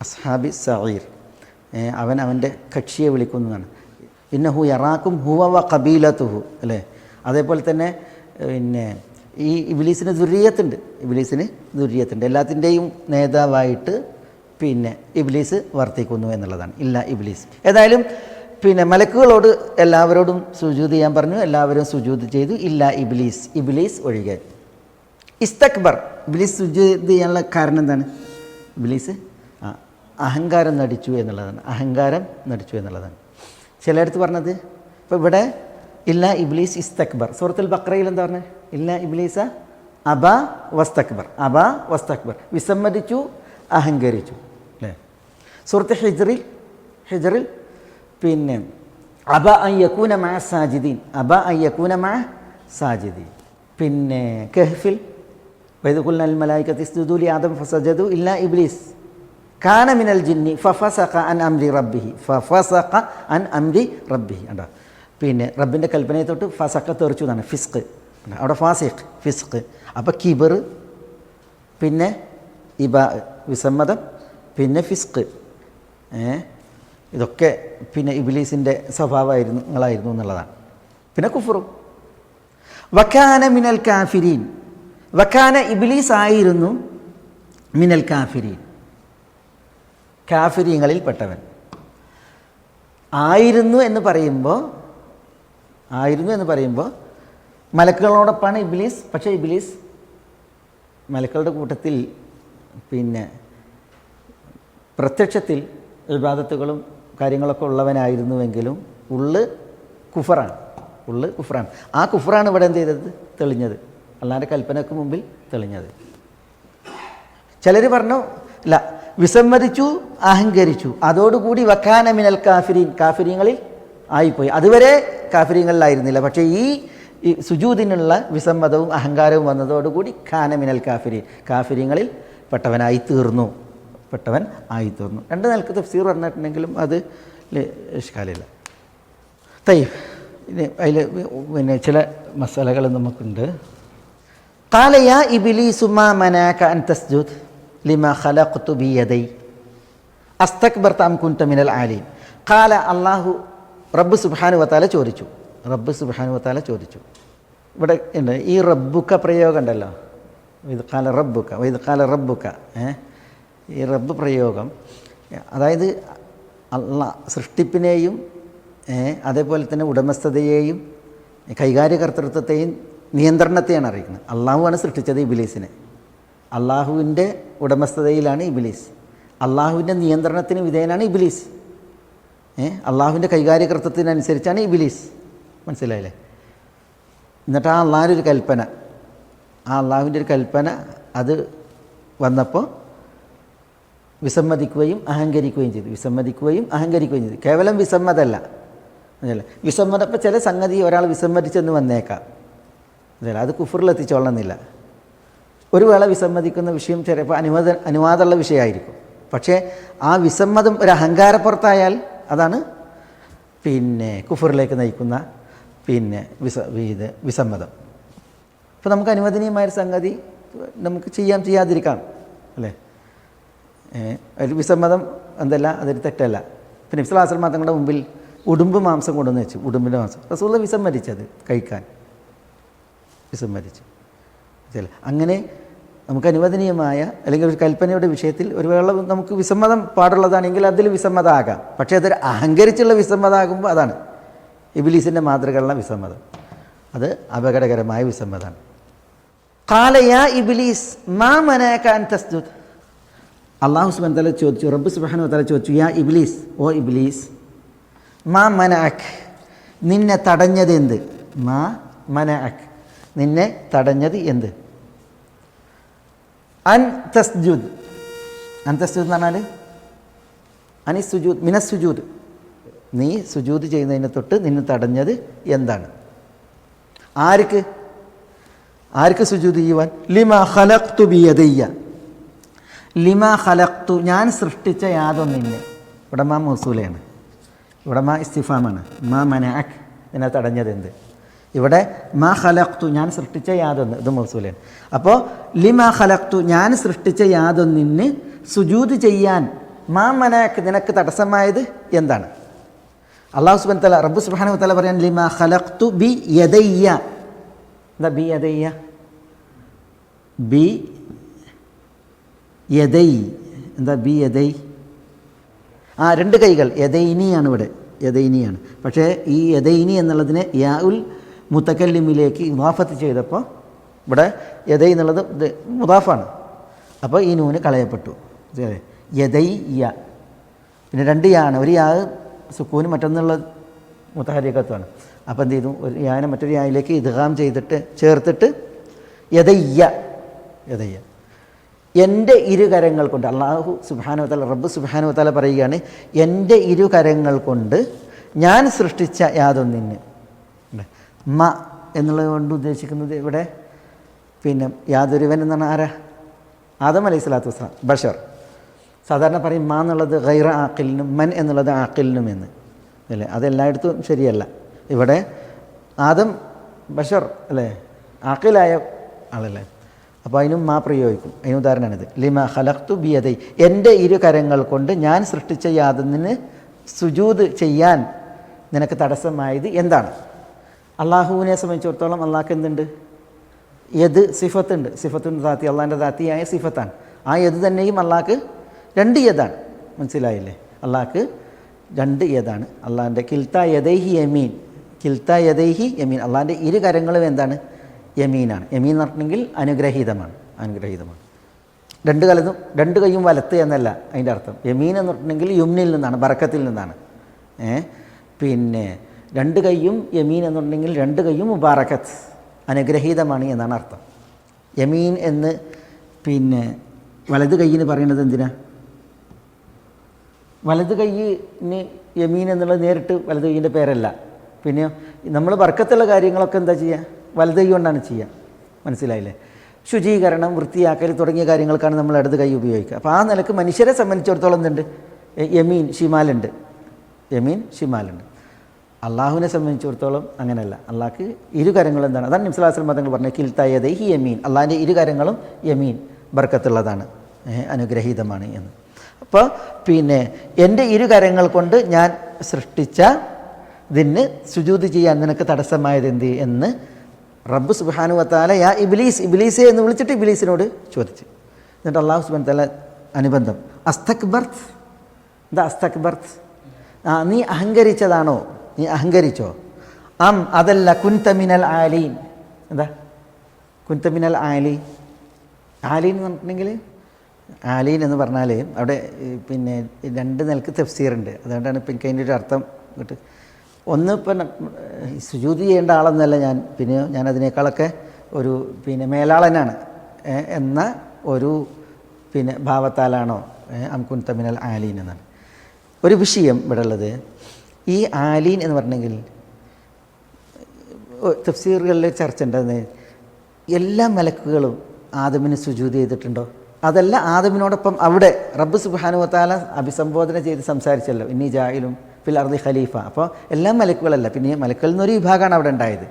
അസ്ഹാബി സഈർ. അവൻ അവൻ്റെ കക്ഷിയെ വിളിക്കുന്നതാണ്. ഇന്നഹു യറാക്കും ഹുവ വ ഖബീലതുഹു, അല്ലേ? അതേപോലെ തന്നെ ഈ ഇബ്ലീസിന് ദുർരിയത്തുണ്ട്. എല്ലാത്തിൻ്റെയും നേതാവായിട്ട് ഇബ്ലീസ് വർത്തിക്കുന്നു എന്നുള്ളതാണ്. ഇല്ല ഇബ്ലീസ്. ഏതായാലും മലക്കുകളോട് എല്ലാവരോടും സുജൂദ് ചെയ്യാൻ പറഞ്ഞു. എല്ലാവരും സുജൂദ് ചെയ്തു. ഇല്ല ഇബ്ലീസ് ഒഴികെ. ഇസ്തക്ബർ. ഇബ്ലീസ് സുജൂദ് ചെയ്യാനുള്ള കാരണം എന്താണ്? ഇബ്ലീസ് അഹങ്കാരം നടിച്ചു എന്നുള്ളതാണ്. ചിലയിടത്ത് പറഞ്ഞത് ഇപ്പോൾ ഇവിടെ ഇല്ല ഇബ്ലീസ് ഇസ്തക്ബർ. സൂറത്തുൽ ബഖറയിൽ എന്താ പറഞ്ഞത്? ഇല്ല ഇബ്ലീസ അബാ വസ്തക്ബർ. വിസമ്മതിച്ചു, അഹങ്കരിച്ചു, അല്ലേ? സൂറത്ത് ഹിജ്റിൽ അബ അൻ യകൂന മഅ സാജിദീൻ. കഹ്ഫിൽ വഇദ് ഖുൽനാ ലിൽ മലായികതി ഇസ്ജുദൂ ലി ആദം ഫസജദൂ ഇല്ലാ ഇബ്ലീസ് കാന മിനൽ ജിന്നി ഫഫസഖ അൻ അംരി റബ്ബിഹി. കണ്ടോ? റബ്ബിൻ്റെ കൽപ്പനയെ തൊട്ട് ഫസഖ തെറിച്ചു എന്നാണ്. ഫിസ്ഖ്, അവിടെ ഫിസ്ഖ്. അപ്പോൾ കിബർ, വിസമ്മതം, ഫിസ്ഖ്. ഇതൊക്കെ ഇബ്ലീസിൻ്റെ സ്വഭാവങ്ങളായിരുന്നു എന്നുള്ളതാണ്. കുഫറും. വക്കാന മിനൽ കാഫിരീൻ. വക്കാന ഇബ്ലീസ് ആയിരുന്നു മിനൽ കാഫിരീൻ, കാഫിരീങ്ങളിൽ പെട്ടവൻ ആയിരുന്നു എന്ന് പറയുമ്പോൾ മലക്കുകളോടൊപ്പമാണ് ഇബ്ലീസ്. പക്ഷേ ഇബ്ലീസ് മലക്കളുടെ കൂട്ടത്തിൽ പ്രത്യക്ഷത്തിൽ ഇബാദത്തുകളും കാര്യങ്ങളൊക്കെ ഉള്ളവനായിരുന്നുവെങ്കിലും ഉള്ള് കുഫറാണ്. ആ കുഫറാണ് ഇവിടെ എന്ത് ചെയ്തത്? തെളിഞ്ഞത്. അള്ളാൻ്റെ കൽപ്പനയ്ക്ക് മുമ്പിൽ തെളിഞ്ഞത്. ചിലർ പറഞ്ഞു ഇല്ല, വിസമ്മതിച്ചു, അഹങ്കരിച്ചു, അതോടുകൂടി വക്കാന മിനൽ കാഫിരീൻ, കാഫിരീങ്ങളിൽ ആയിപ്പോയി. അതുവരെ കാഫിരീങ്ങളിലായിരുന്നില്ല. പക്ഷേ ഈ സുജൂദിനുള്ള വിസമ്മതവും അഹങ്കാരവും വന്നതോടുകൂടി ഖാന മിനൽ കാഫിരീൻ, കാഫിരീങ്ങളിൽ പെട്ടവനായി തീർന്നു. രണ്ട് നിലക്ക് തഫ്സീർ പറഞ്ഞിട്ടുണ്ടെങ്കിലും അത് ഇഷ്കാലില്ല. ഇനി അതിൽ ചില മസാലകൾ നമുക്കുണ്ട്. ഖാല യാ ഇബ്ലീസു മാ മനാക അൻ തസ്ജുദ് ലിമാ ഖലഖ്തു ബിയദൈ അസ്തക്ബർത അം കുൻത മിനൽ ആലീൻ. ഖാല റബ്ബ് സുബ്ഹാനഹു വ തആല ചോദിച്ചു. ഇവിടെ ഉണ്ട് ഈ റബ്ബുക പ്രയോഗം ഉണ്ടല്ലോ. ഇത് ഖാല റബ്ബുക ഈ റബ്ബ് പ്രയോഗം, അതായത് അള്ളാഹ് സൃഷ്ടിപ്പിനെയും അതേപോലെ തന്നെ ഉടമസ്ഥതയെയും കൈകാര്യകർത്തൃത്വത്തെയും നിയന്ത്രണത്തെയാണ് അറിയിക്കുന്നത്. അള്ളാഹുവാണ് സൃഷ്ടിച്ചത് ഇബ്ലീസിനെ. അള്ളാഹുവിൻ്റെ ഉടമസ്ഥതയിലാണ് ഇബ്ലീസ്. അള്ളാഹുവിൻ്റെ നിയന്ത്രണത്തിന് വിധേയനാണ് ഇബ്ലീസ്. അള്ളാഹുവിൻ്റെ കൈകാര്യകർത്തൃത്വത്തിനനുസരിച്ചാണ് ഇബ്ലീസ്. മനസ്സിലായില്ലേ? എന്നിട്ട് ആ അള്ളാഹുവിൻ്റെ ഒരു കൽപ്പന അത് വന്നപ്പോൾ വിസമ്മതിക്കുകയും അഹങ്കരിക്കുകയും ചെയ്തു. കേവലം വിസമ്മതമല്ല, വിസമ്മതം. ഇപ്പോൾ ചില സംഗതി ഒരാൾ വിസമ്മതിച്ചെന്ന് വന്നേക്കാം, അത് കുഫറിലെത്തിച്ചോളണമെന്നില്ല. ഒരു വേള വിസമ്മതിക്കുന്ന വിഷയം ചിലപ്പോൾ അനുവാദമുള്ള വിഷയമായിരിക്കും. പക്ഷേ ആ വിസമ്മതം ഒരു അഹങ്കാരപ്പുറത്തായാൽ അതാണ് കുഫറിലേക്ക് നയിക്കുന്ന വിസമ്മതം. ഇപ്പോൾ നമുക്ക് അനുവദനീയമായൊരു സംഗതി നമുക്ക് ചെയ്യാതിരിക്കാം, അല്ലേ? ഒരു വിസമ്മതം എന്തല്ല, അതൊരു തെറ്റല്ല. പിന്നെ നബി സ്വല്ലല്ലാഹു അലൈഹി വസല്ലം തങ്ങളുടെ മുമ്പിൽ ഉടുമ്പ് മാംസം കൊണ്ടുവന്ന് വെച്ചു. ഉടുമ്പിൻ്റെ മാംസം റസൂലുള്ളാഹി വിസമ്മതിച്ചത് കഴിക്കാൻ വിസമ്മതിച്ചു. അങ്ങനെ നമുക്ക് അനുവദനീയമായ അല്ലെങ്കിൽ ഒരു കൽപ്പനയുടെ വിഷയത്തിൽ ഒരു വേള നമുക്ക് വിസമ്മതം പാടുള്ളതാണെങ്കിൽ അതിൽ വിസമ്മതമാകാം. പക്ഷേ അതൊരു അഹങ്കരിച്ചുള്ള വിസമ്മതമാകുമ്പോൾ അതാണ് ഇബ്ലീസിൻ്റെ മാതൃകയുള്ള വിസമ്മതം. അത് അപകടകരമായ വിസമ്മതമാണ്. ഖാല യാ ഇബ്ലീസ് മാ മനഅക അൻ തസ്ജുദ്. അല്ലാഹു സുബ്ഹാനഹു വ തആല ചോദിച്ചു, റബ്ബ് സുബ്ഹാനഹു വ തആല ചോദിച്ചു, യാ ഇബ്ലീസ്, ഓ ഇബ്ലീസ്, മാ മനഅക്, നിന്നെ തടഞ്ഞത് എന്ത്? മാ മനഅക്, നിന്നെ തടഞ്ഞത് എന്ത്? അൻ തസ്ജുദ് എന്ന് പറഞ്ഞാൽ അനി സുജൂദ് മിനസ് സുജൂദ്, നീ സുജൂദ് ചെയ്യുന്നതിനെ തൊട്ട് നിന്നെ തടഞ്ഞത് എന്താണ്? ആർക്ക് സുജൂദ് ചെയ്യുവാൻ? ലിമാ ഖലഖ്തു ബിയദയ്യ, ലിമാ ഖലഖ്തു ഞാൻ സൃഷ്ടിച്ച യാതൊന്നിനെ. ഇവിടെ മാ മൗസൂലയാണ്, ഇവിടെ മാ ഇസ്തിഫാമാണ്. മാ മനഅക് നിന്നെ തടഞ്ഞത് എന്ത്? ഇവിടെ മാ ഖലഖ്തു ഞാൻ സൃഷ്ടിച്ച യാതൊന്ന്, ഇത് മൗസൂലയാണ്. അപ്പോൾ ലിമാ ഖലഖ്തു ഞാൻ സൃഷ്ടിച്ച യാതൊന്നിന് സുജൂദ് ചെയ്യാൻ മാ മനഅക് നിനക്ക് തടസ്സമായത് എന്താണ്? അല്ലാഹു സുബ്ഹാനഹു വ തആല റബ്ബ് സുബ്ഹാനഹു വ തആല പറയാൻ ലിമാ ഖലഖ്തു ബി യദയ്യ. എന്താ ബി യദയ്യ? ബി യദൈ. എന്താ ബി യദൈ? രണ്ട് കൈകൾ. യദൈനിയാണ് ഇവിടെ, യദൈനിയാണ്. പക്ഷേ ഈ യദൈനി എന്നുള്ളതിനെ യാ ഉൽ മുത്തക്കല്ലിമിലേക്ക് ഇദാഫത്ത് ചെയ്തപ്പോൾ ഇവിടെ യദൈ എന്നുള്ളത് മുദാഫാണ്. അപ്പോൾ ഈ നൂന് കളയപ്പെട്ടു. യദൈ യ. പിന്നെ രണ്ട് യാ ആണ്. ഒരു യാ സുക്കൂന്, മറ്റൊന്നുള്ള മുത്തഹരിക്കത്വമാണ്. അപ്പോൾ എന്ത് ചെയ്തു? ഒരു യാനെ മറ്റൊരു യായിലേക്ക് ഇദ്ഗാം ചെയ്തിട്ട് ചേർത്തിട്ട് യദയ്യ, യദയ്യ എൻ്റെ ഇരുകരങ്ങൾ കൊണ്ട്. അല്ലാഹു സുബ്ഹാനഹു വ തആല റബ്ബ് സുബ്ഹാനഹു വ തആല പറയുകയാണ്, എൻ്റെ ഇരുകരങ്ങൾ കൊണ്ട് ഞാൻ സൃഷ്ടിച്ച യാതൊന്നിന്. മ എന്നുള്ളത് കൊണ്ട് ഉദ്ദേശിക്കുന്നത് ഇവിടെ പിന്നെ യാതൊരുവൻ എന്നാണ്. ആരാ? ആദം അലൈഹി സ്വലാത്തു വസ്സലാം, ബഷർ. സാധാരണ പറയും മാ എന്നുള്ളത് ഗൈറ ആഖിലിനും മൻ എന്നുള്ളത് ആഖിലിനും എന്ന്, അല്ലേ? അതെല്ലായിടത്തും ശരിയല്ല. ഇവിടെ ആദം ബഷർ അല്ലേ, ആഖിലായ ആളല്ലേ. അപ്പോൾ അതിനും മാ പ്രയോഗിക്കും. അതിന് ഉദാഹരണമാണിത്. ലിമാ ഖലഖ്തു ബിയദൈ, എൻ്റെ ഇരുകരങ്ങൾ കൊണ്ട് ഞാൻ സൃഷ്ടിച്ച യാതൊന്നിന് സുജൂദ് ചെയ്യാൻ നിനക്ക് തടസ്സമായത് എന്താണ്? അള്ളാഹുവിനെ സംബന്ധിച്ചിടത്തോളം അള്ളാഹ്ക്ക് എന്തുണ്ട്? യദ് സിഫത്തുണ്ട്. സിഫത്തുൻ ദാത്തി, അള്ളാഹിൻ്റെ ദാത്തിയായ സിഫത്താണ്. ആ യദ് തന്നെയും അള്ളാഹ്ക്ക് രണ്ട് യദാണ്. മനസ്സിലായില്ലേ? അള്ളാഹ്ക്ക് രണ്ട് യദാണ്. അള്ളാഹിൻ്റെ കിൽത്ത യദൈഹി യമീൻ, കിൽത്ത യദൈഹി യമീൻ. അള്ളാഹിൻ്റെ ഇരു കരങ്ങളും എന്താണ്? യമീനാണ്. യമീൻ എന്ന് പറഞ്ഞിട്ടുണ്ടെങ്കിൽ അനുഗ്രഹീതമാണ്, അനുഗ്രഹീതമാണ്. രണ്ട് കൈയും വലത്ത് എന്നല്ല അതിൻ്റെ അർത്ഥം. യമീൻ എന്ന് പറഞ്ഞിട്ടുണ്ടെങ്കിൽ യുംനിൽ നിന്നാണ്, ബറക്കത്തിൽ നിന്നാണ്. പിന്നെ രണ്ട് കൈയും യമീൻ എന്ന് പറഞ്ഞിട്ടുണ്ടെങ്കിൽ രണ്ട് കൈയും മുബാറക്കത്ത്, അനുഗ്രഹീതമാണ് എന്നാണ് അർത്ഥം. യമീൻ എന്ന് പിന്നെ വലത് കൈയിന് പറയുന്നത് എന്തിനാ? വലത് കൈയിന് യമീൻ എന്നുള്ളത് നേരിട്ട് വലത് കൈയിൻ്റെ പേരല്ല. പിന്നെ നമ്മൾ ബർക്കത്തുള്ള കാര്യങ്ങളൊക്കെ എന്താ ചെയ്യുക? വലത് കൈ കൊണ്ടാണ് ചെയ്യുക. മനസ്സിലായില്ലേ? ശുചീകരണം, വൃത്തിയാക്കൽ തുടങ്ങിയ കാര്യങ്ങൾക്കാണ് നമ്മൾ ഇടത് കൈ ഉപയോഗിക്കുക. അപ്പോൾ ആ നിലക്ക് മനുഷ്യരെ സംബന്ധിച്ചിടത്തോളം എന്തുണ്ട്? യമീൻ ഷിമാലുണ്ട്, യമീൻ ഷിമാലുണ്ട്. അള്ളാഹുവിനെ സംബന്ധിച്ചിടത്തോളം അങ്ങനെയല്ല. അള്ളാഹ്ക്ക് ഇരുകരങ്ങളും എന്താണ്? അതാണ് നബി സ്വല്ലല്ലാഹു അലൈഹി വസല്ലം തങ്ങൾ പറഞ്ഞത്, കിൽത്തായദൈഹി യമീൻ. അള്ളാഹിൻ്റെ ഇരുകരങ്ങളും യമീൻ, ബർക്കത്തുള്ളതാണ്, അനുഗ്രഹീതമാണ് എന്ന്. അപ്പോൾ പിന്നെ എൻ്റെ ഇരുകരങ്ങൾ കൊണ്ട് ഞാൻ സൃഷ്ടിച്ച ഇതിന് സുജൂദ് ചെയ്യാൻ നിനക്ക് തടസ്സമായത് എന്ത് എന്ന് റബ്ബ് സുബ്ഹാനഹു വ തആല യാ ഇബ്ലീസ്, ഇബ്ലീസേ എന്ന് വിളിച്ചിട്ട് ഇബ്ലീസിനോട് ചോദിച്ചു. എന്നിട്ട് അള്ളാഹു സുബ്ഹാനഹു വ തആല അനുബന്ധം അസ്തക്ബർത്ത്. എന്താ അസ്തക്ബർത്ത്? നീ അഹങ്കരിച്ചതാണോ? നീ അഹങ്കരിച്ചോ? അതല്ല കുൻത മിനൽ ആലീൻ. എന്താ കുൻത മിനൽ ആലീൻ? ആലീൻ എന്ന് പറഞ്ഞിട്ടുണ്ടെങ്കിൽ, ആലീൻ എന്ന് പറഞ്ഞാൽ അവിടെ പിന്നെ രണ്ട് നിലക്ക് തഫ്സീറുണ്ട്. അതുകൊണ്ടാണ് ഇപ്പം എനിക്ക് അതിൻ്റെ ഒരു അർത്ഥം കിട്ടും. ഒന്ന് ഇപ്പം സുജൂദ് ചെയ്യേണ്ട ആളെന്നല്ല ഞാൻ, പിന്നെ ഞാൻ അതിനേക്കാളൊക്കെ ഒരു പിന്നെ മേലാളനാണ് എന്ന ഒരു പിന്നെ ഭാവത്താലാണോ കുൻത മിനൽ ആലീൻ എന്നാണ് ഒരു വിഷയം ഇവിടെ ഉള്ളത്. ഈ ആലീൻ എന്ന് പറഞ്ഞെങ്കിൽ തഫ്സീറുകളിൽ ചർച്ച ഉണ്ടെന്ന്, എല്ലാ മലക്കുകളും ആദമിന് സുജൂദ് ചെയ്തിട്ടുണ്ടോ? അതല്ല, ആദമിനോടൊപ്പം അവിടെ റബ്ബ് സുബ്ഹാനഹു വ തആല അഭിസംബോധന ചെയ്ത് സംസാരിച്ചല്ലോ, ഇന്നി ജാഇലും ഫിൽ അർദി ഖലീഫ. അപ്പോൾ എല്ലാ മലക്കുകളല്ല, പിന്നെ മലക്കുകളിൽ നിന്നൊരു വിഭാഗമാണ് അവിടെ ഉണ്ടായത്.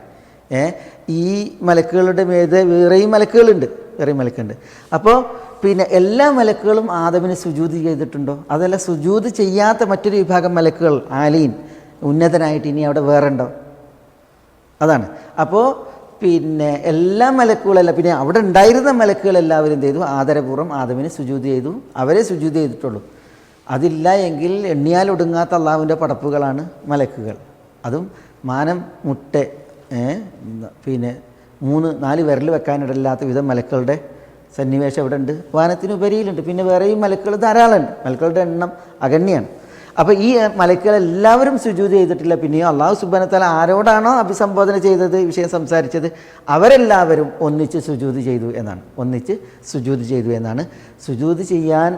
ഈ മലക്കുകളുടെ മേതെ വേറെയും മലക്കുകളുണ്ട്, വേറെയും മലക്കുണ്ട്. അപ്പോൾ പിന്നെ എല്ലാ മലക്കുകളും ആദമിന് സുജൂദ് ചെയ്തിട്ടുണ്ടോ? അതല്ല, സുജൂദ് ചെയ്യാത്ത മറ്റൊരു വിഭാഗം മലക്കുകൾ ആലീൻ ഉന്നതനായിട്ട് ഇനി അവിടെ വേറെ ഉണ്ടോ? അതാണ്. അപ്പോൾ പിന്നെ എല്ലാ മലക്കുകളല്ല, പിന്നെ അവിടെ ഉണ്ടായിരുന്ന മലക്കുകളെല്ലാവരും എന്ത് ചെയ്തു? ആദരപൂർവ്വം ആദമിന് സുജൂദ് ചെയ്തു, അവരെ സുജൂദ് ചെയ്തിട്ടുള്ളൂ. അതില്ല എങ്കിൽ എണ്ണിയാൽ ഒടുങ്ങാത്ത അള്ളാഹുവിൻ്റെ പടപ്പുകളാണ് മലക്കുകൾ. അതും മാനം മുട്ട പിന്നെ 3-4 വിരൽ വെക്കാനിടയില്ലാത്ത വിധം മലക്കളുടെ സന്നിവേശം ഇവിടെ ഉണ്ട്. വാനത്തിനുപരിയിലുണ്ട്. പിന്നെ വേറെയും മലക്കുകൾ ധാരാളമുണ്ട്. മലക്കളുടെ എണ്ണം അഗണ്യാണ്. അപ്പോൾ ഈ മലക്കുകളെല്ലാവരും സുജൂദ് ചെയ്തിട്ടില്ല. പിന്നെയോ അള്ളാഹു സുബ്ഹാനഹു വ തആല ആരോടാണോ അഭിസംബോധന ചെയ്തത്, വിഷയം സംസാരിച്ചത്, അവരെല്ലാവരും ഒന്നിച്ച് സുജൂദ് ചെയ്തു എന്നാണ്. ഒന്നിച്ച് സുജൂദ് ചെയ്തു എന്നാണ്. സുജൂദ് ചെയ്യാൻ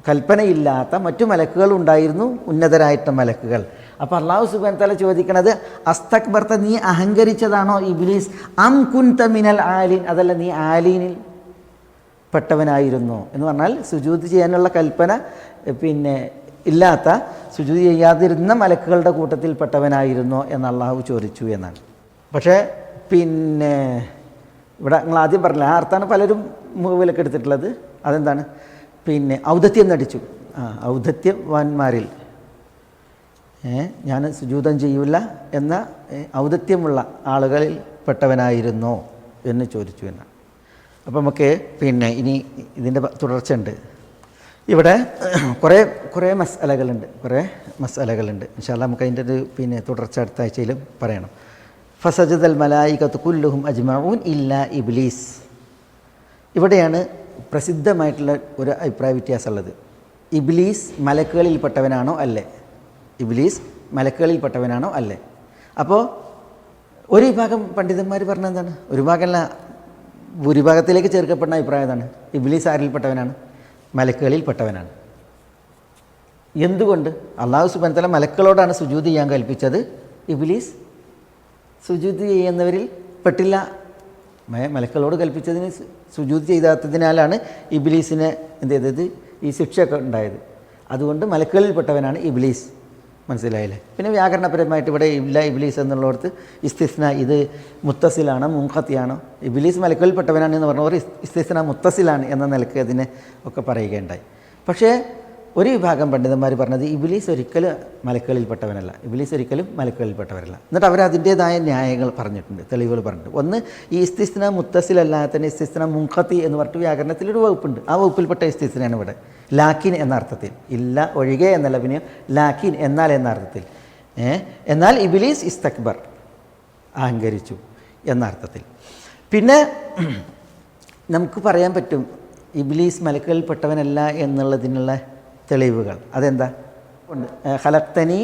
കൽപ്പനയില്ലാത്ത മറ്റു മലക്കുകൾ ഉണ്ടായിരുന്നു, ഉന്നതരായിട്ട മലക്കുകൾ. അപ്പോൾ അല്ലാഹു സുബ്ഹാനഹു വ തആല ചോദിക്കണത്, അസ്തക്ബർത, നീ അഹങ്കരിച്ചതാണോ ഇബ്ലീസ്, അം കുൻത മിനൽ ആലീൻ, അതല്ല നീ ആലീനിൽ പെട്ടവനായിരുന്നു എന്ന് പറഞ്ഞാൽ സുജൂദ് ചെയ്യാനുള്ള കൽപ്പന ഇല്ലാത്ത, സുജൂദ് ചെയ്യാതിരുന്ന മലക്കുകളുടെ കൂട്ടത്തിൽ പെട്ടവനായിരുന്നോ എന്ന് അള്ളാഹു ചോദിച്ചു എന്നാണ്. പക്ഷേ ഇവിടെ നിങ്ങൾ ആദ്യം പറഞ്ഞില്ല, ആ അർത്ഥാണ് പലരും മുഖവിലൊക്കെ എടുത്തിട്ടുള്ളത്. അതെന്താണ്? ഔദത്യം നടിച്ചു. ഔദത്യവാന്മാരിൽ ഞാൻ സുജൂദം ചെയ്യൂല എന്ന ഔദത്യമുള്ള ആളുകളിൽ പെട്ടവനായിരുന്നോ എന്ന് ചോദിച്ചു എന്നാണ്. അപ്പോൾ നമുക്ക് ഇനി ഇതിൻ്റെ തുടർച്ചയുണ്ട്. ഇവിടെ കുറേ മസ്അലകളുണ്ട്. ഇൻഷാ അല്ലാഹ് നമുക്ക് അതിൻ്റെ ഒരു തുടർച്ച അടുത്ത ആഴ്ചയിലും പറയണം. ഫസജദൽ മലായികത്തു കുല്ലുഹും അജ്മഊൻ ഇല്ലാ ഇബ്ലീസ്. ഇവിടെയാണ് പ്രസിദ്ധമായിട്ടുള്ള ഒരു അഭിപ്രായ വ്യത്യാസമുള്ളത്. ഇബ്ലീസ് മലക്കുകളിൽപ്പെട്ടവനാണോ അല്ലേ? അപ്പോൾ ഒരു വിഭാഗം പണ്ഡിതന്മാർ പറഞ്ഞ എന്താണ്? ഒരു ഭാഗമല്ല, ഭൂരിഭാഗത്തിലേക്ക് ചേർക്കപ്പെടുന്ന അഭിപ്രായം എന്താണ്? ഇബ്ലീസ് ആരിൽപ്പെട്ടവനാണ്? മലക്കുകളിൽപ്പെട്ടവനാണ്. എന്തുകൊണ്ട്? അല്ലാഹു സുബ്ഹാനഹു വ തആല മലക്കുകളോടാണ് സുജൂദ് ചെയ്യാൻ കൽപ്പിച്ചത്. ഇബ്ലീസ് സുജൂദ് ചെയ്യുന്നവരിൽ പെട്ടില്ല. മലക്കുകളോട് കൽപ്പിച്ചതിന് സുജൂദ് ചെയ്താത്തതിനാലാണ് ഇബ്ലീസിന് എന്ത് ചെയ്തത്? ഈ ശിക്ഷയൊക്കെ ഉണ്ടായത്. അതുകൊണ്ട് മലക്കുകളിൽപ്പെട്ടവനാണ് ഇബ്ലീസ്. മനസ്സിലായില്ലേ? പിന്നെ വ്യാകരണപരമായിട്ട് ഇവിടെ ഇല്ല ഇബ്ലീസ് എന്നുള്ളിടത്ത് ഇസ്തിസ്ന ഇത് മുത്തസിലാണോ മുൻഖത്തിയാണോ? ഇബ്ലീസ് മലക്കുകളിൽപ്പെട്ടവനാണ് എന്ന് പറഞ്ഞവർ ഇസ്തിസ്ന മുത്തസിലാണ് എന്ന നിലയ്ക്ക് അതിനെ ഒക്കെ പറയുകയുണ്ടായി. പക്ഷേ ഒരു വിഭാഗം പണ്ഡിതന്മാർ പറഞ്ഞത് ഇബ്ലീസ് ഒരിക്കലും മലക്കുകളിൽപ്പെട്ടവനല്ല, എന്നിട്ട് അവർ അതിൻ്റേതായ ന്യായങ്ങൾ പറഞ്ഞിട്ടുണ്ട്, തെളിവുകൾ പറഞ്ഞിട്ടുണ്ട്. ഒന്ന്, ഈ ഇസ്തിസ്ന മുത്തസിലല്ലാതെ തന്നെ ഇസ്തിസ്ന മുൻഖത്തി എന്ന് പറഞ്ഞിട്ട് വ്യാകരണത്തിലൊരു വകുപ്പുണ്ട്. ആ വകുപ്പിൽപ്പെട്ട ഇസ്തിസ്നയാണ് ഇവിടെ. ലാക്കിൻ എന്ന അർത്ഥത്തിൽ, ഇല്ല ഒഴികെ എന്നല്ല, പിന്നെ ലാക്കിൻ എന്നാൽ എന്ന അർത്ഥത്തിൽ. എന്നാൽ ഇബ്ലീസ് ഇസ്തക്ബർ, അഹങ്കരിച്ചു എന്ന അർത്ഥത്തിൽ. പിന്നെ നമുക്ക് പറയാൻ പറ്റും ഇബ്ലീസ് മലക്കുകളിൽപ്പെട്ടവനല്ല എന്നുള്ളതിനുള്ള തെളിവുകൾ. അതെന്താ? ഖലഖ്തനി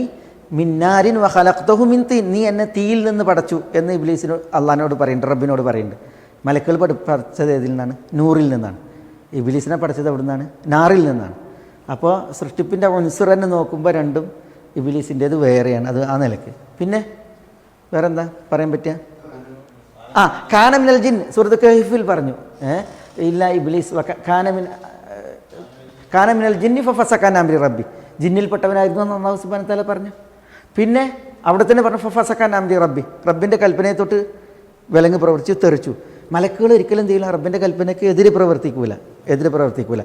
മിൻ നാരിൻ വ ഖലഖ്തഹു മിൻ തീൻ, നീ എന്നെ തീയിൽ നിന്ന് പടച്ചു എന്ന് ഇബ്ലീസിനോട് അള്ളാഹിനോട് പറയുന്നുണ്ട്, റബ്ബിനോട് പറയുന്നുണ്ട്. മലക്കുകൾ പടച്ചത് ഏതിൽ നിന്നാണ്? നൂറിൽ നിന്നാണ്. ഇബ്ലീസിനെ പഠിച്ചത് എവിടെ നിന്നാണ്? നാറിൽ നിന്നാണ്. അപ്പോൾ സൃഷ്ടിപ്പിൻ്റെ ഉൻസുറന്നെ നോക്കുമ്പോൾ രണ്ടും ഇബ്ലീസിൻ്റേത് വേറെയാണ്. അത് ആ നിലയ്ക്ക്. പിന്നെ വേറെന്താ പറയാൻ പറ്റുക? കാന മിനൽ ജിൻ, സൂറത്ത് കഹ്ഫിൽ പറഞ്ഞു. ഇല്ല ഇബ്ലീസ് കാന മിനൽ ജിന്നി ഫഫസഖ അൻ അംരി റബ്ബി, ജിന്നിൽപ്പെട്ടവനായിരുന്നു എന്ന് അല്ലാഹു സുബ്ഹാനഹു വ തആല പറഞ്ഞു. പിന്നെ അവിടെ തന്നെ പറഞ്ഞു ഫഫസഖ അൻ അംരി റബ്ബി, റബ്ബിൻ്റെ കൽപ്പനയെ തൊട്ട് വിലങ്ങ് പ്രവർത്തിച്ചു, തെറിച്ചു. മലക്കുകൾ ഒരിക്കലും എന്ത് ചെയ്യില്ല? റബ്ബിൻ്റെ കൽപ്പനയ്ക്ക് എതിരെ പ്രവർത്തിക്കൂല.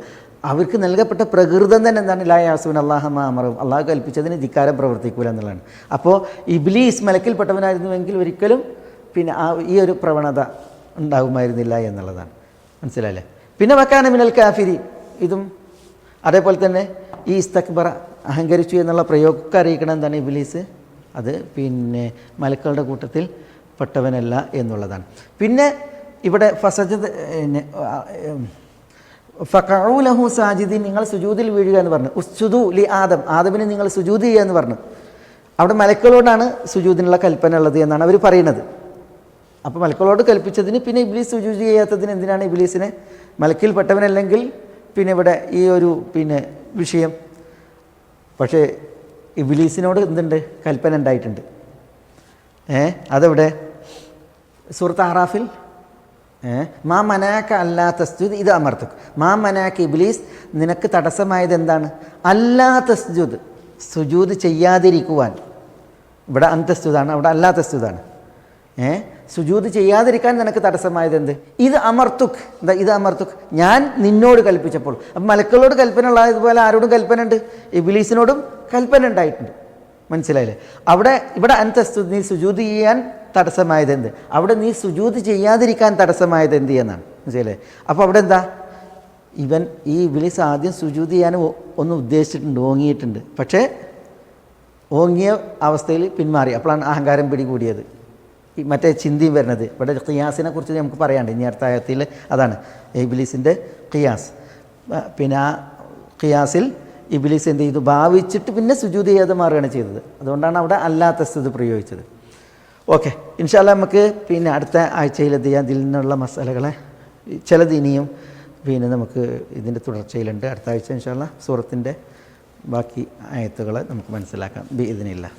അവർക്ക് നൽകപ്പെട്ട പ്രകൃതം തന്നെ എന്താണ്? ലാ യഅസൂന അല്ലാഹ മാ അമറഹും, അള്ളാഹു കൽപ്പിച്ചതിന് ധിക്കാരം പ്രവർത്തിക്കൂല എന്നുള്ളതാണ്. അപ്പോൾ ഇബ്ലീസ് മലക്കിൽപ്പെട്ടവനായിരുന്നുവെങ്കിൽ ഒരിക്കലും ഈ ഒരു പ്രവണത ഉണ്ടാകുമായിരുന്നില്ല എന്നുള്ളതാണ്. മനസ്സിലായില്ലേ? പിന്നെ വക്കാന മിനൽ കാഫിരി, ഇതും അതേപോലെ തന്നെ ഈ ഇസ്തക്ബറ, അഹങ്കരിച്ചു എന്നുള്ള പ്രയോഗമൊക്കെ അറിയിക്കണം എന്താണ്? ഇബ്ലീസ് അത് മലക്കുകളുടെ കൂട്ടത്തിൽ പെട്ടവനല്ല എന്നുള്ളതാണ്. പിന്നെ ഇവിടെ ഫഖഉ ലഹു സാജിദീൻ, നിങ്ങൾ സുജൂദിൽ വീഴുക എന്ന് പറഞ്ഞു. ഉസ്ജുദു ലി ആദം, ആദമിന് നിങ്ങൾ സുജൂദ് ചെയ്യുക എന്ന് പറഞ്ഞു. അവിടെ മലക്കുകളോടാണ് സുജൂദിനുള്ള കൽപ്പന ഉള്ളത് എന്നാണ് അവർ പറയുന്നത്. അപ്പോൾ മലക്കുകളോട് കൽപ്പിച്ചതിന് പിന്നെ ഇബ്ലീസ് സുജൂദ് ചെയ്യാത്തതിന് എന്തിനാണ് ഇബ്ലീസിനെ? മലക്കിൽപ്പെട്ടവനല്ലെങ്കിൽ പിന്നെ ഇവിടെ ഈ ഒരു വിഷയം. പക്ഷേ ഇബ്ലീസിനോട് എന്തുണ്ട്? കൽപ്പന ഉണ്ടായിട്ടുണ്ട്. അതെവിടെ? സൂറത്ത് അറാഫിൽ മാ മനാക്ക അല്ലാ തസ്ജുദ് ഇത് അമർത്തുക്ക്, മാ മനാക്ക ഇബ്ലീസ്, നിനക്ക് തടസ്സമായത് എന്താണ്? അല്ലാ തസ്ജുദ്, സുജൂദ് ചെയ്യാതിരിക്കുവാൻ. ഇവിടെ അന്തസ്തുതാണ്, അവിടെ അല്ലാ തസ്ജുദാണ്. സുജൂദ് ചെയ്യാതിരിക്കാൻ നിനക്ക് തടസ്സമായത് എന്ത്? ഇത് അമർത്തുക്ക്. എന്താ ഇത് അമർത്തുക്ക്? ഞാൻ നിന്നോട് കൽപ്പിച്ചപ്പോൾ. അപ്പം മലക്കുകളോട് കൽപ്പന ഉള്ളതുപോലെ ആരോടും കൽപ്പന ഉണ്ട്? ഇബ്ലീസിനോടും കൽപ്പന ഉണ്ടായിട്ടുണ്ട്. മനസ്സിലായില്ലേ? ഇവിടെ അന്തസ്തുദ്, നീ സുജൂദ് ചെയ്യാൻ തടസ്സമായത് എന്ത്? അവിടെ നീ സുജൂദ് ചെയ്യാതിരിക്കാൻ തടസ്സമായത് എന്ത് എന്നാണ്. മനസ്സിലായില്ലേ? അപ്പോൾ അവിടെ എന്താ? ഈ ഇബ്ലീസ് ആദ്യം സുജൂദ് ചെയ്യാൻ ഒന്ന് ഉദ്ദേശിച്ചിട്ടുണ്ട്, ഓങ്ങിയിട്ടുണ്ട്. പക്ഷേ ഓങ്ങിയ അവസ്ഥയിൽ പിന്മാറി. അപ്പോഴാണ് അഹങ്കാരം പിടികൂടിയത്, മറ്റേ ചിന്തയും വരുന്നത്. ഇവിടെ ഖിയാസിനെ കുറിച്ച് നമുക്ക് പറയാണ്ട് ഇനി അടുത്ത ആയത്തിൽ. അതാണ് ഇബ്ലീസിൻ്റെ ഖിയാസ്. പിന്നെ ആ ഖിയാസിൽ ഇബ്ലീസ് എന്ത് ചെയ്തു? ഭാവിച്ചിട്ട് പിന്നെ സുജൂദ് ചെയ്യാതെ മാറുകയാണ് ചെയ്തത്. അതുകൊണ്ടാണ് അവിടെ അല്ലാത്ത സ്ഥിതി പ്രയോഗിച്ചത്. ഓക്കെ, ഇൻഷാ അല്ലാഹ് നമുക്ക് അടുത്ത ആഴ്ചയിൽ എന്ത് ചെയ്യാം? ഇതിൽ നിന്നുള്ള മസാലകളെ ചിലത് ഇനിയും പിന്നെ നമുക്ക് ഇതിൻ്റെ തുടർച്ചയിലുണ്ട്. അടുത്ത ആഴ്ച ഇൻഷാ അല്ലാഹ് സൂറത്തിൻ്റെ ബാക്കി ആയത്തുകൾ നമുക്ക് മനസ്സിലാക്കാം ബിഇദ്നില്ലാഹ്.